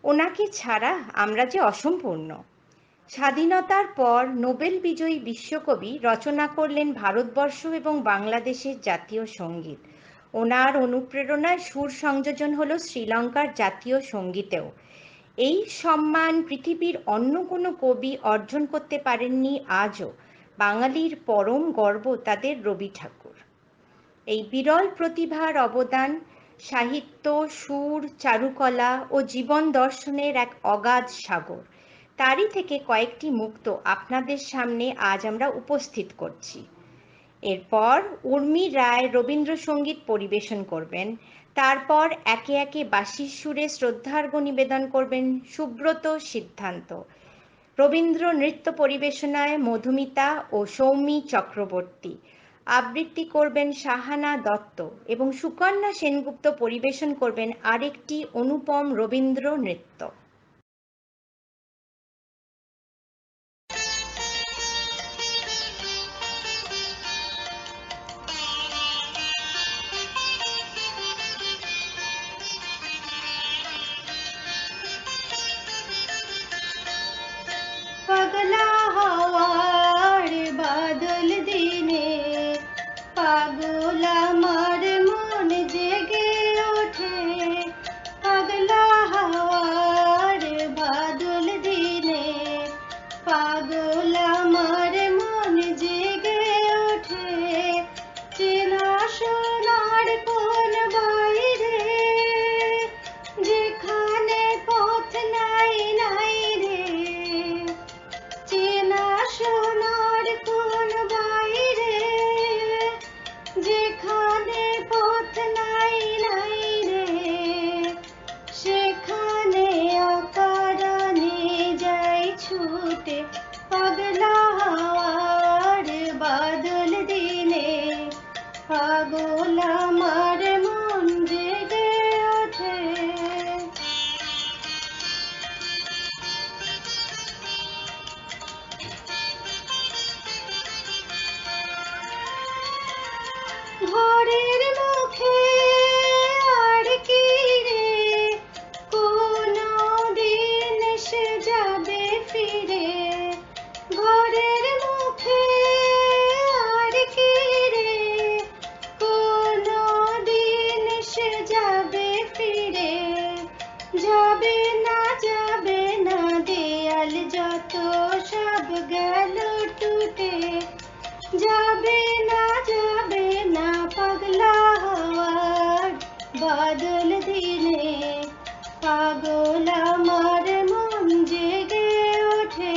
ওনাকে ছাড়া আমরা যে অসম্পূর্ণ। স্বাধীনতার পর নোবেল বিজয়ী বিশ্বকবি রচনা করলেন ভারতবর্ষ এবং বাংলাদেশের জাতীয় সঙ্গীত। ওনার অনুপ্রেরণায় সুর সংযোজন হলো শ্রীলঙ্কার জাতীয় সঙ্গীতেও। এই সম্মান পৃথিবীর অন্য কোনো কবি অর্জন করতে পারেননি আজও। বাঙালির পরম গর্ব তাদের রবি ঠাকুর। এই বিরল প্রতিভার অবদান সাহিত্য, সুর, চারুকলা ও জীবন দর্শনের এক অগাধ সাগর। তারই থেকে কয়েকটি মুক্ত আপনাদের সামনে আজ আমরা উপস্থিত করছি। এরপর উর্মি রায় রবীন্দ্রসঙ্গীত পরিবেশন করবেন। তারপর একে একে বাঁশির সুরে শ্রদ্ধার্ঘ নিবেদন করবেন সুব্রত সিদ্ধান্ত। রবীন্দ্র নৃত্য পরিবেশনায় মধুমিতা ও সৌমি চক্রবর্তী। আবৃত্তি করবেন সাহানা দত্ত এবং সুকন্যা সেনগুপ্ত পরিবেশন করবেন আরেকটি অনুপম রবীন্দ্র নৃত্য। পাগলা হাওয়ার বাদল দিনে পাগল আমার মন জেগে ওঠে। পাগলা হাওয়ার বাদল দিনে পাগল আমার মন জেগে ওঠে। চেনা সোনার কোন বাইরে যেখানে পথ নাই নাই রে। চেনা সোনার কোন বাইরে যেখানে পথ নাই নাই রে। সেখানে অকারণে যাই ছুটে। পাগলা হাওয়ার বাদল দিনে পাগল আমার মন জেগে ওঠে। ঘরের মুখে আর কি রে কোনো দিন সে যাবে ফিরে। ঘরের মুখে আর কি রে কোনো দিন সে যাবে ফিরে। যাবে না দেয়াল যত সব গেল টুটে। যাবে না পাগলা হাওয়ার বাদল দিনে পাগল আমার মন জেগে ওঠে।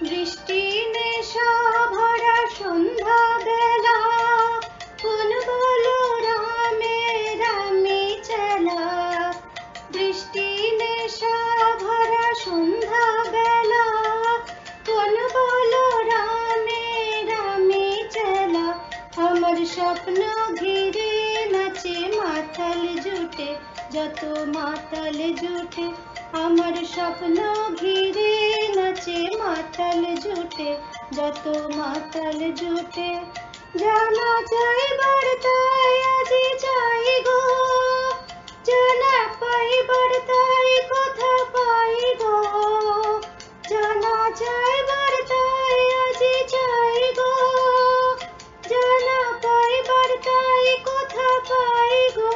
বৃষ্টি নেশা ভরা সন্ধ্যা বেলা কোন বলো রামের আমি চেলা। বৃষ্টি নেশা ভরা সন্ধ্যা বেলা কোন বলো রামের আমি চেলা। আমার স্বপ্ন ঘিরে নাচে মাতাল জুটে যত মাতাল জুটে। আমার স্বপ্ন ঘিরে নাচে মাতাল জুটে যত মাতাল জুটে। জানা চাইবার তাই আজি চাই গো, জানা পাইবার তাই কথা পাই গো। জানা চাইবার তাই আজি চাই গো, জানা পাইবার তাই কথা পাই গো।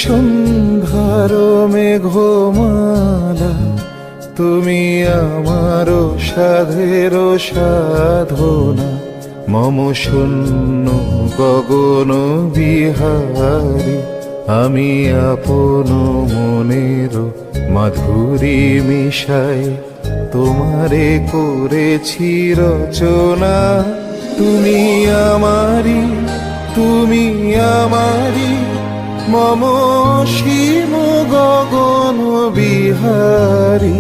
সন্ধ্যার মেঘমালা, তুমি আমারও সাধের সাধনা, মম শূন্য গগন বিহারী, আমি আপন মনের মাধুরী মিশাই তোমারে করেছি রচনা। তুমি আমারি, তুমি আমারি, মম সীম গগন বিহারী,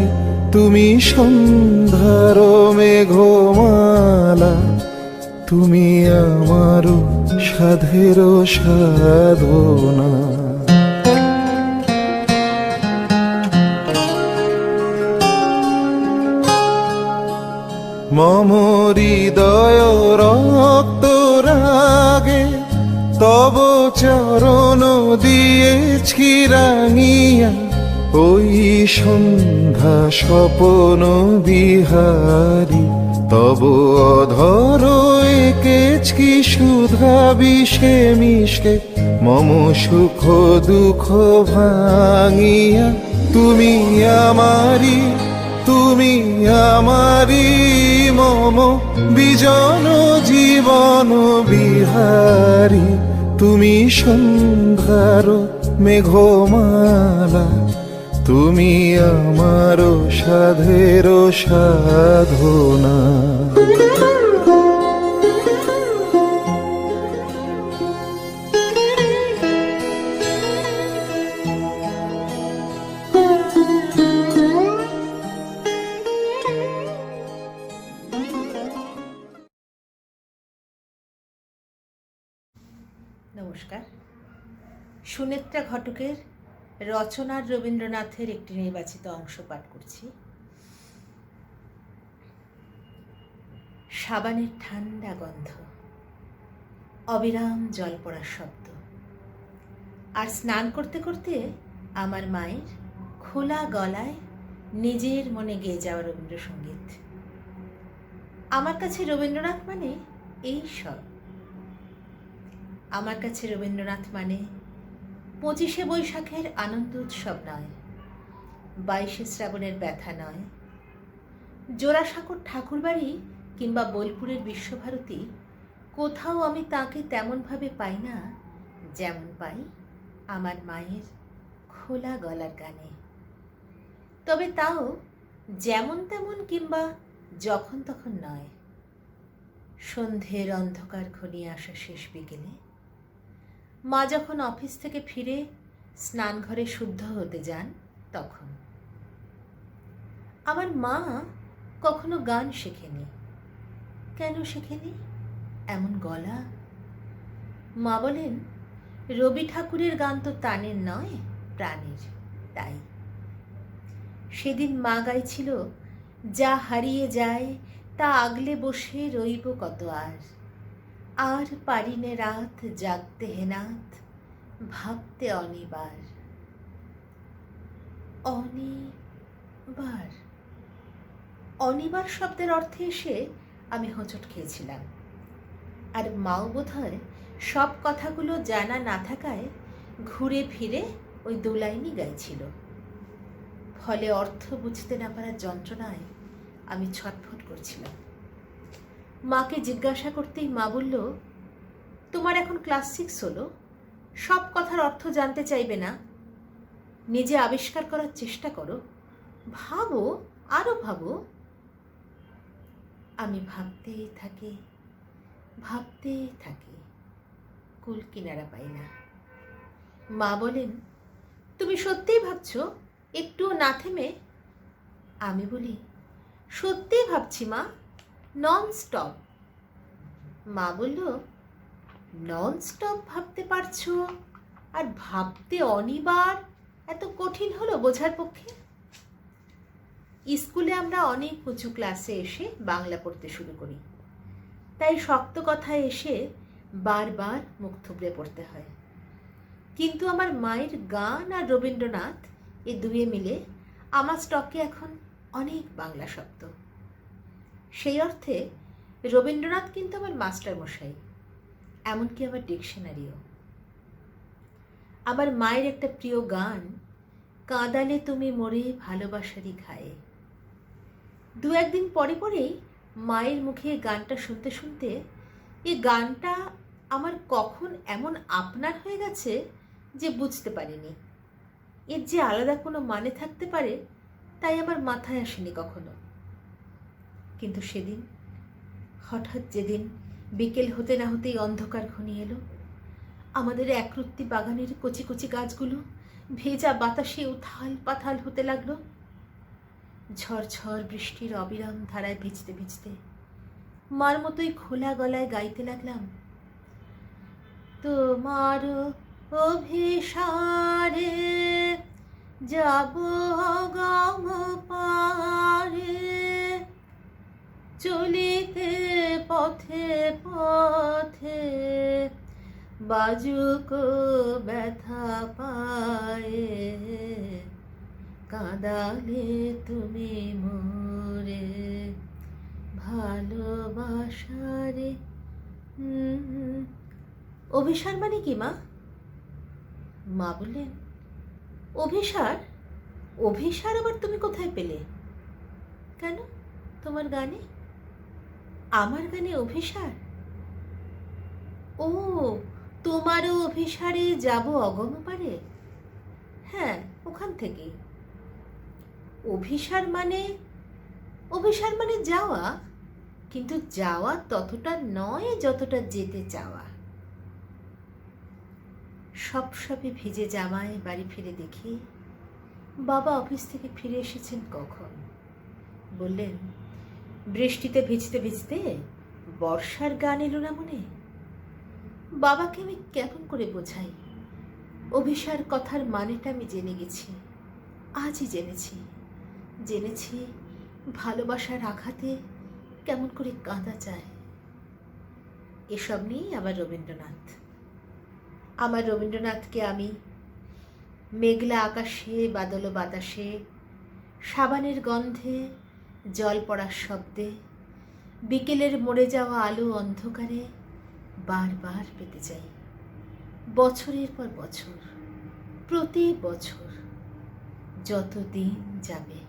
তুমি সন্ধ্যার মেঘমালা, তুমি আমারও সাধের সাধনা। মম হৃদয় রক্ত রাগে তব চরণ দিয়েছি রাঙিয়া, ওই সন্ধ্যা স্বপন বিহারী, তব অধর এঁকেছি সুধা বিষে মিশে, মম সুখ দুঃখ ভাঙিয়া, তুমি আমারি, তুমি আমারি, মম বিজন জীবন বিহারী, তুমি সন্ধ্যার মেঘমালা, তুমি আমারও সাধের সাধনা। নমস্কার। সুনেত্রা ঘটকের রচনার রবীন্দ্রনাথের একটি নির্বাচিত অংশ পাঠ করছি। সাবানের ঠান্ডা গন্ধ, অবিরাম জল পড়ার শব্দ, আর স্নান করতে করতে আমার মায়ের খোলা গলায় নিজের মনে গেয়ে যাওয়া রবীন্দ্রসঙ্গীত। আমার কাছে রবীন্দ্রনাথ মানে এই সব। আমার কাছে রবীন্দ্রনাথ মানে 25শে বৈশাখের আনন্দ উৎসব নয়, 22শে শ্রাবণের ব্যথা নয়, জোড়াসাঁকোর ঠাকুরবাড়ি কিংবা বোলপুরের বিশ্বভারতী, কোথাও আমি তাকে তেমনভাবে পাই না যেমন পাই আমার মায়ের খোলা গলার গানে। তবে তাও যেমন তেমন কিংবা যখন তখন নয়। সন্ধ্যের অন্ধকার ঘনিয়ে আসা শেষ বিকেলে মা যখন অফিস থেকে ফিরে স্নানঘরে শুদ্ধ হতে যান, তখন। আমার মা কখনো গান শেখেনি। কেন শেখেনি? এমন গলা। মা বলেন, রবি ঠাকুরের গান তো তানের নয়, প্রাণের, তাই। সেদিন মা গাইছিল, যা হারিয়ে যায় তা আগলে বসে রইব কত আর পারিনে রাত জাগতে হেনাথ, ভাবতে অনিবার। অনিবার, অনিবার শব্দের অর্থে এসে আমি হোঁচট খেয়েছিলাম। আর মাও বোধহয় সব কথাগুলো জানা না থাকায় ঘুরে ফিরে ওই দুলাইনই গাইছিল। ফলে অর্থ বুঝতে না পারার যন্ত্রণায় আমি ছটফট করছিলাম। মাকে জিজ্ঞাসা করতেই মা বলল, তোমার এখন ক্লাস 6 হলো, সব কথার অর্থ জানতে চাইবে না, নিজে আবিষ্কার করার চেষ্টা করো, ভাবো, আরো ভাবো। আমি ভাবতেই থাকি, কুল কিনারা পাই না। মা বলেন, তুমি সত্যিই ভাবছো, একটুও না থেমে? আমি বলি, সত্যিই ভাবছি মা, নন স্টপ। মা বলল, নন স্টপ ভাবতে পারছো আর ভাবতে অনিবার এত কঠিন হলো বোঝার পক্ষে? স্কুলে আমরা অনেক উঁচু ক্লাসে এসে বাংলা পড়তে শুরু করি, তাই শক্ত কথায় এসে বারবার মুখ থুবড়ে পড়তে হয়। কিন্তু আমার মায়ের গান আর রবীন্দ্রনাথ, এ দুয়ে মিলে আমার স্টকে এখন অনেক বাংলা শব্দ। সেই অর্থে রবীন্দ্রনাথ কিন্তু আমার মাস্টার মশাই, এমনকি আমার ডিকশনারিও। আমার মায়ের একটা প্রিয় গান, কাঁদালে তুমি মোরে ভালোবাসারই ঘায়ে। দু একদিন পরে পরেই মায়ের মুখে গানটা শুনতে শুনতে এই গানটা আমার কখন এমন আপনার হয়ে গেছে যে বুঝতে পারিনি। এর যে আলাদা কোনো মানে থাকতে পারে তাই আমার মাথায় আসেনি কখনো। কিন্তু সেদিন হঠাৎ যেদিন বিকেল হতে না হতেই অন্ধকার ঘনিয়ে এলো, আমাদের একরত্তি বাগানের কচি কচি গাছগুলো ভেজা বাতাসে উথাল পাথাল হতে লাগলো। ঝড়ঝড় বৃষ্টির অবিরাম ধারায় ভিজতে ভিজতে মার মতোই খোলা গলায় গাইতে লাগলাম, তোমার অভিসারে যাব অগম পারে, চলিতে পথে পথে বাজুক ব্যথা পায়ে, কাঁদালে তুমি মোরে ভালোবাসারে। অভিসার মানে কি মা? মা বললেন, অভিসার? অভিসার আবার তুমি কোথায় পেলে? কেন, তোমার গানে? আমার গানে অভিসার? ও, তোমারও অভিসারে যাব অগম পারে? হ্যাঁ, ওখান থেকে। অভিসার মানে যাওয়া, কিন্তু যাওয়া ততটা নয় যতটা যেতে চাওয়া। সবসবে ভিজে জামায় বাড়ি ফিরে দেখি বাবা অফিস থেকে ফিরে এসেছেন কখন। বললেন, বৃষ্টিতে ভিজতে ভিজতে বর্ষার গান এলো না মনে? বাবাকে আমি কেমন করে বোঝাই? অভিসার কথার মানেটা আমি জেনে গেছি, আজই জেনেছি ভালোবাসার আঘাতে কেমন করে কাঁদা যায়। এসব নিয়েই আমার রবীন্দ্রনাথকে আমি মেঘলা আকাশে, বাদল বাতাসে, সাবানের গন্ধে, জল পড়ার শব্দে, বিকেলের মরে যাওয়া আলো অন্ধকারে বারবার পেতে চাই। বছরের পর বছর, প্রতি বছর, যত দিন যাবে।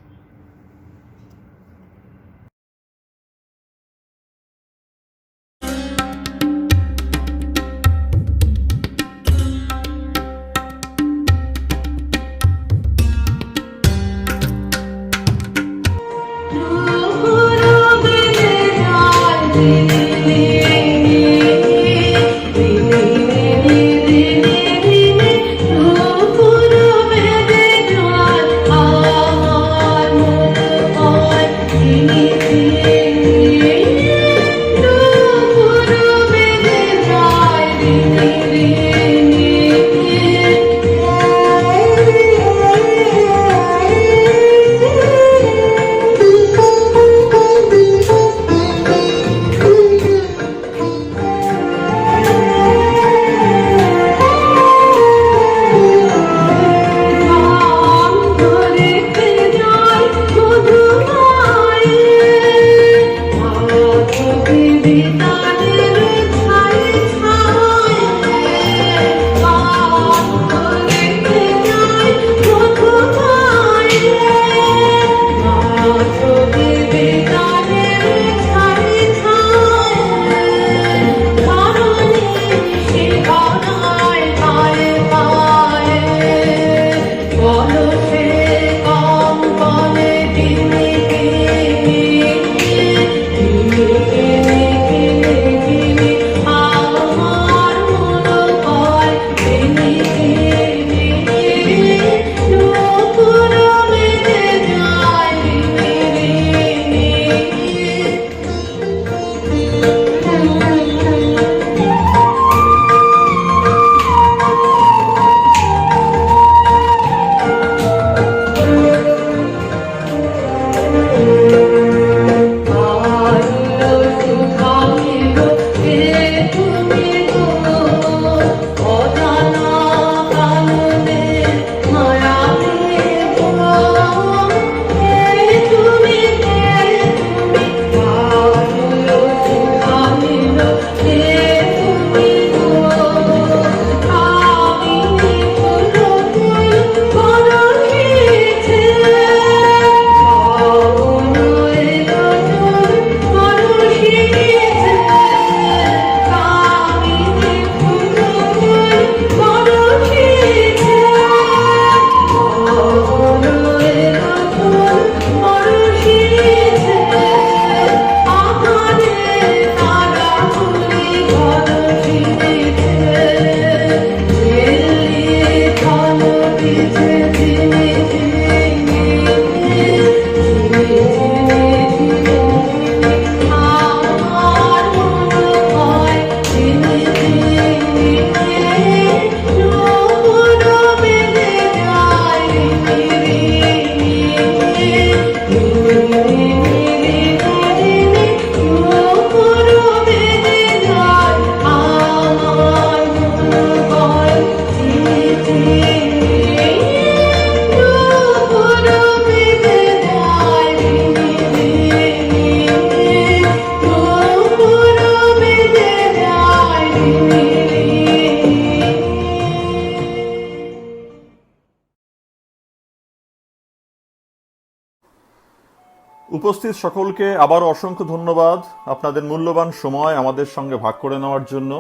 উপস্থিত সকলকে আবারও অসংখ্য ধন্যবাদ আপনাদের মূল্যবান সময় আমাদের সঙ্গে ভাগ করে নেওয়ার জন্য।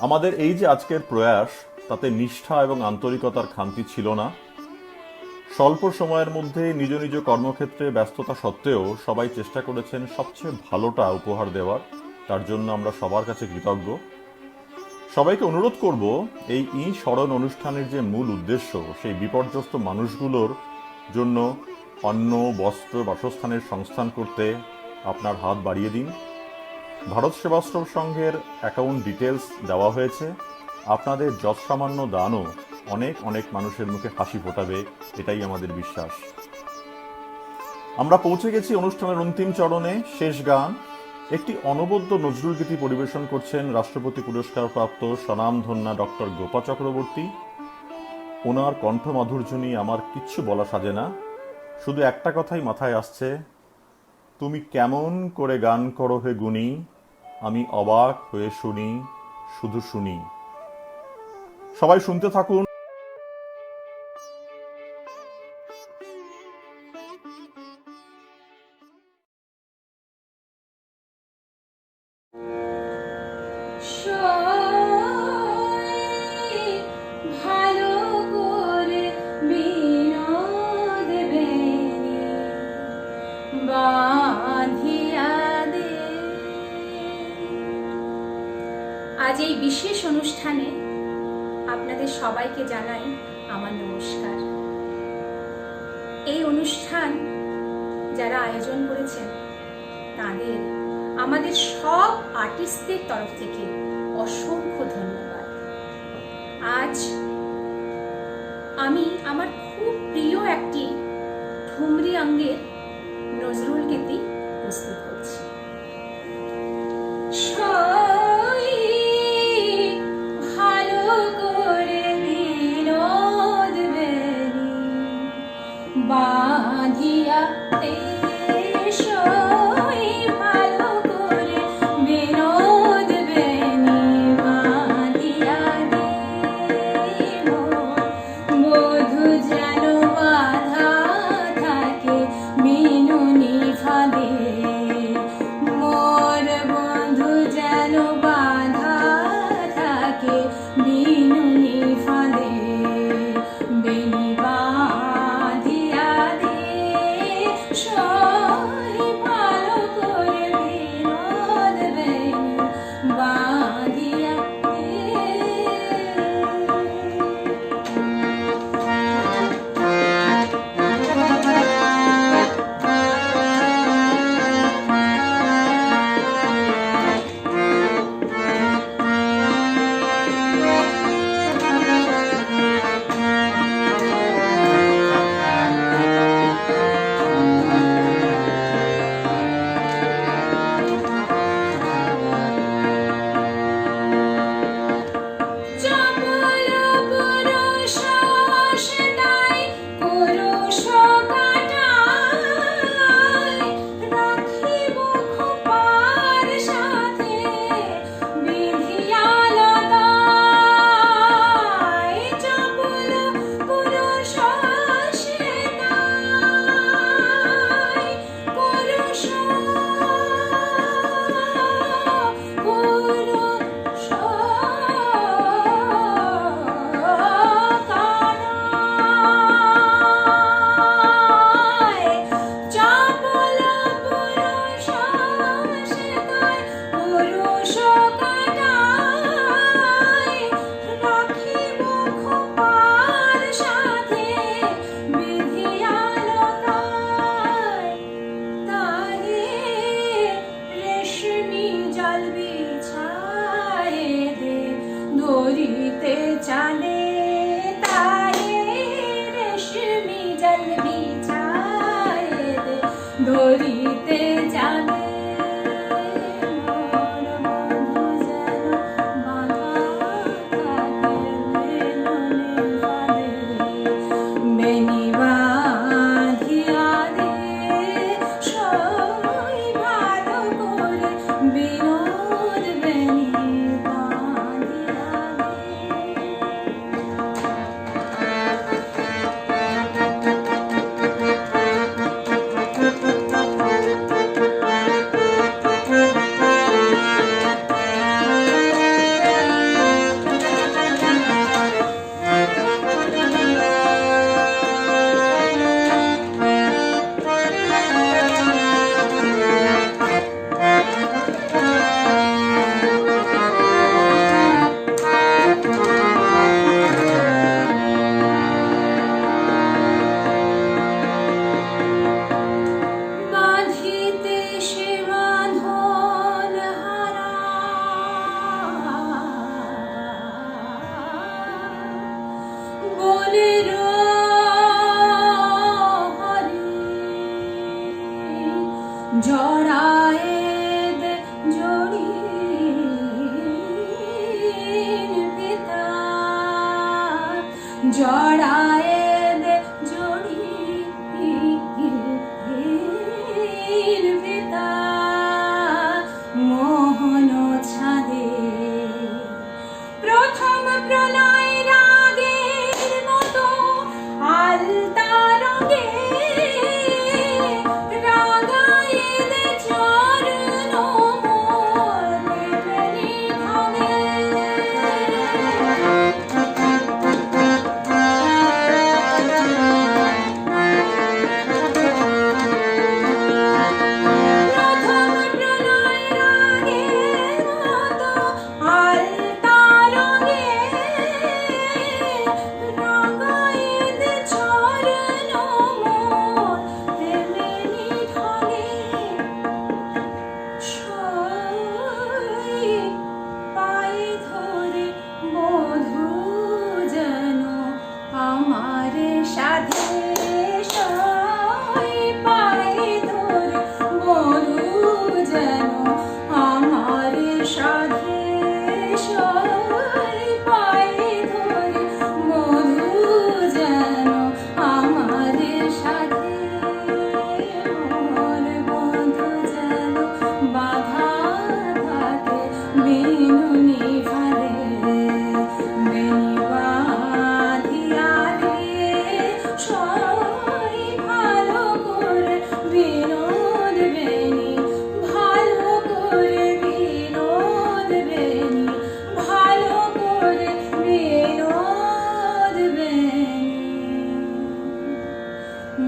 আমাদের এই যে আজকের প্রয়াস, তাতে নিষ্ঠা এবং আন্তরিকতার খামতি ছিল না। স্বল্প সময়ের মধ্যে নিজ নিজ কর্মক্ষেত্রে ব্যস্ততা সত্ত্বেও সবাই চেষ্টা করেছেন সবচেয়ে ভালোটা উপহার দেওয়ার। তার জন্য আমরা সবার কাছে কৃতজ্ঞ। সবাইকে অনুরোধ করব, এই স্মরণ অনুষ্ঠানের যে মূল উদ্দেশ্য, সেই বিপর্যস্ত মানুষগুলোর জন্য অন্ন, বস্ত্র, বাসস্থানের সংস্থান করতে আপনার হাত বাড়িয়ে দিন। ভারত সেবাশ্রম সংঘের অ্যাকাউন্ট ডিটেলস দেওয়া হয়েছে। আপনাদের যৎসামান্য দানও অনেক অনেক মানুষের মুখে হাসি ফোটাবে, এটাই আমাদের বিশ্বাস। আমরা পৌঁছে গেছি অনুষ্ঠানের অন্তিম চরণে। শেষ গান, একটি অনবদ্য নজরুল গীতি পরিবেশন করছেন রাষ্ট্রপতি পুরস্কারপ্রাপ্ত স্বনামধন্যা ডক্টর গোপা চক্রবর্তী। ওনার কণ্ঠ মাধুর্য নিয়ে আমার কিচ্ছু বলা সাজে না, শুধু একটা কথাই মাথায় আসছে, তুমি কেমন করে গান করো হে গুণী, আমি অবাক হয়ে শুনি, শুধু শুনি। সবাই শুনতে থাকুন। ভালো করে বিনোদ বেনি বাঁধিয়া দে। আজ এই বিশেষ অনুষ্ঠানে আপনাদের সবাইকে জানাই আমার নমস্কার। এই অনুষ্ঠান যারা আয়োজন করেছেন তাদের, আমাদের সব আর্টিস্টদের তরফ থেকে অসংখ্য ধন্যবাদ। আজ আমি আমার খুব প্রিয় একটি ঠুমরি অঙ্গের নজরুল গীতি প্রস্তুত করছি। ভালো করে বিনোদ বেনি বাঁধিয়া দে। ভালো করে বিনোদ বেনি বাঁধিয়া দে। মধু যেন বাধা থাকে বিনুনি ফাল জড়ায়েদ জড়ির পিতা জড়ায়েদ জড়ির পিতা মোহন ছাদে প্রথম প্রলয় রাগের মতো আলতা রঙে রাগায়েদ চরণ মোর প্রেমে ভাবে প্রথম প্রলয় রাগের মতো আলতা রঙে রাগায়েদ চরণ মোর প্রেমে ঢলে সই পায়ে ধরে বধূ যেন আমার সাধে সই পায়ে ধরে বধূ যেন আমার সাধে সই পায়ে ধরে বধূ যেন আমার সাধে মোর বধূ যেন বাধা থাকে বিনুনি ফালে বেনি বাঁধিয়া রে সই ভালো করে বিনোদ বেনি ভালো করে বিনোদ বেনি ভালো করে বিনোদ বেনি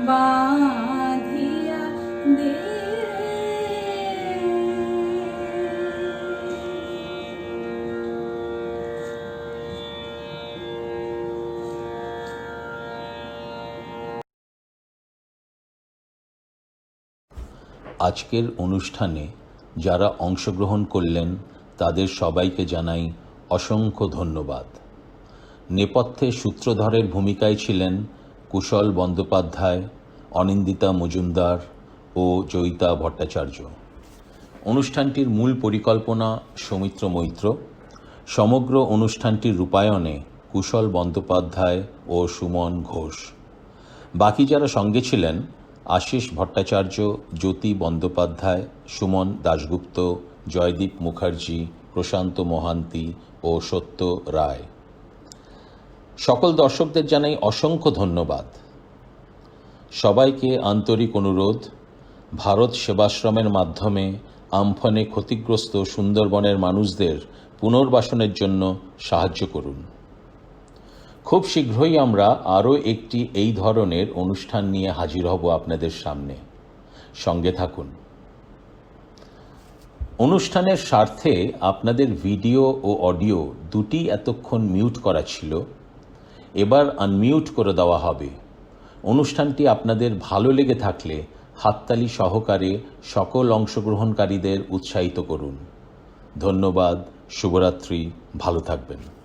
বাঁধিয়া দে আজকের অনুষ্ঠানে যারা অংশগ্রহণ করলেন তাদের সবাইকে জানাই অসংখ্য ধন্যবাদ। নেপথ্যে সূত্রধরের ভূমিকায় ছিলেন কুশল বন্দ্যোপাধ্যায়, অনিন্দিতা মজুমদার ও জয়িতা ভট্টাচার্য। অনুষ্ঠানটির মূল পরিকল্পনা সৌমিত্র মৈত্র। সমগ্র অনুষ্ঠানটির রূপায়ণে কুশল বন্দ্যোপাধ্যায় ও সুমন ঘোষ। বাকি যারা সঙ্গে ছিলেন আশিস ভট্টাচার্য, জ্যোতি বন্দ্যোপাধ্যায়, সুমন দাশগুপ্ত, জয়দীপ মুখার্জি, প্রশান্ত মহান্তি ও সত্য রায়। সকল দর্শকদের জানাই অসংখ্য ধন্যবাদ। সবাইকে আন্তরিক অনুরোধ, ভারত সেবাশ্রমের মাধ্যমে আমফানে ক্ষতিগ্রস্ত সুন্দরবনের মানুষদের পুনর্বাসনের জন্য সাহায্য করুন। খুব শীঘ্রই আমরা আরও একটি এই ধরনের অনুষ্ঠান নিয়ে হাজির হব আপনাদের সামনে। সঙ্গে থাকুন। অনুষ্ঠানের স্বার্থে আপনাদের ভিডিও ও অডিও দুটি এতক্ষণ মিউট করা ছিল, এবার আনমিউট করে দেওয়া হবে। অনুষ্ঠানটি আপনাদের ভালো লেগে থাকলে হাততালি সহকারে সকল অংশগ্রহণকারীদের উৎসাহিত করুন। ধন্যবাদ। শুভরাত্রি। ভালো থাকবেন।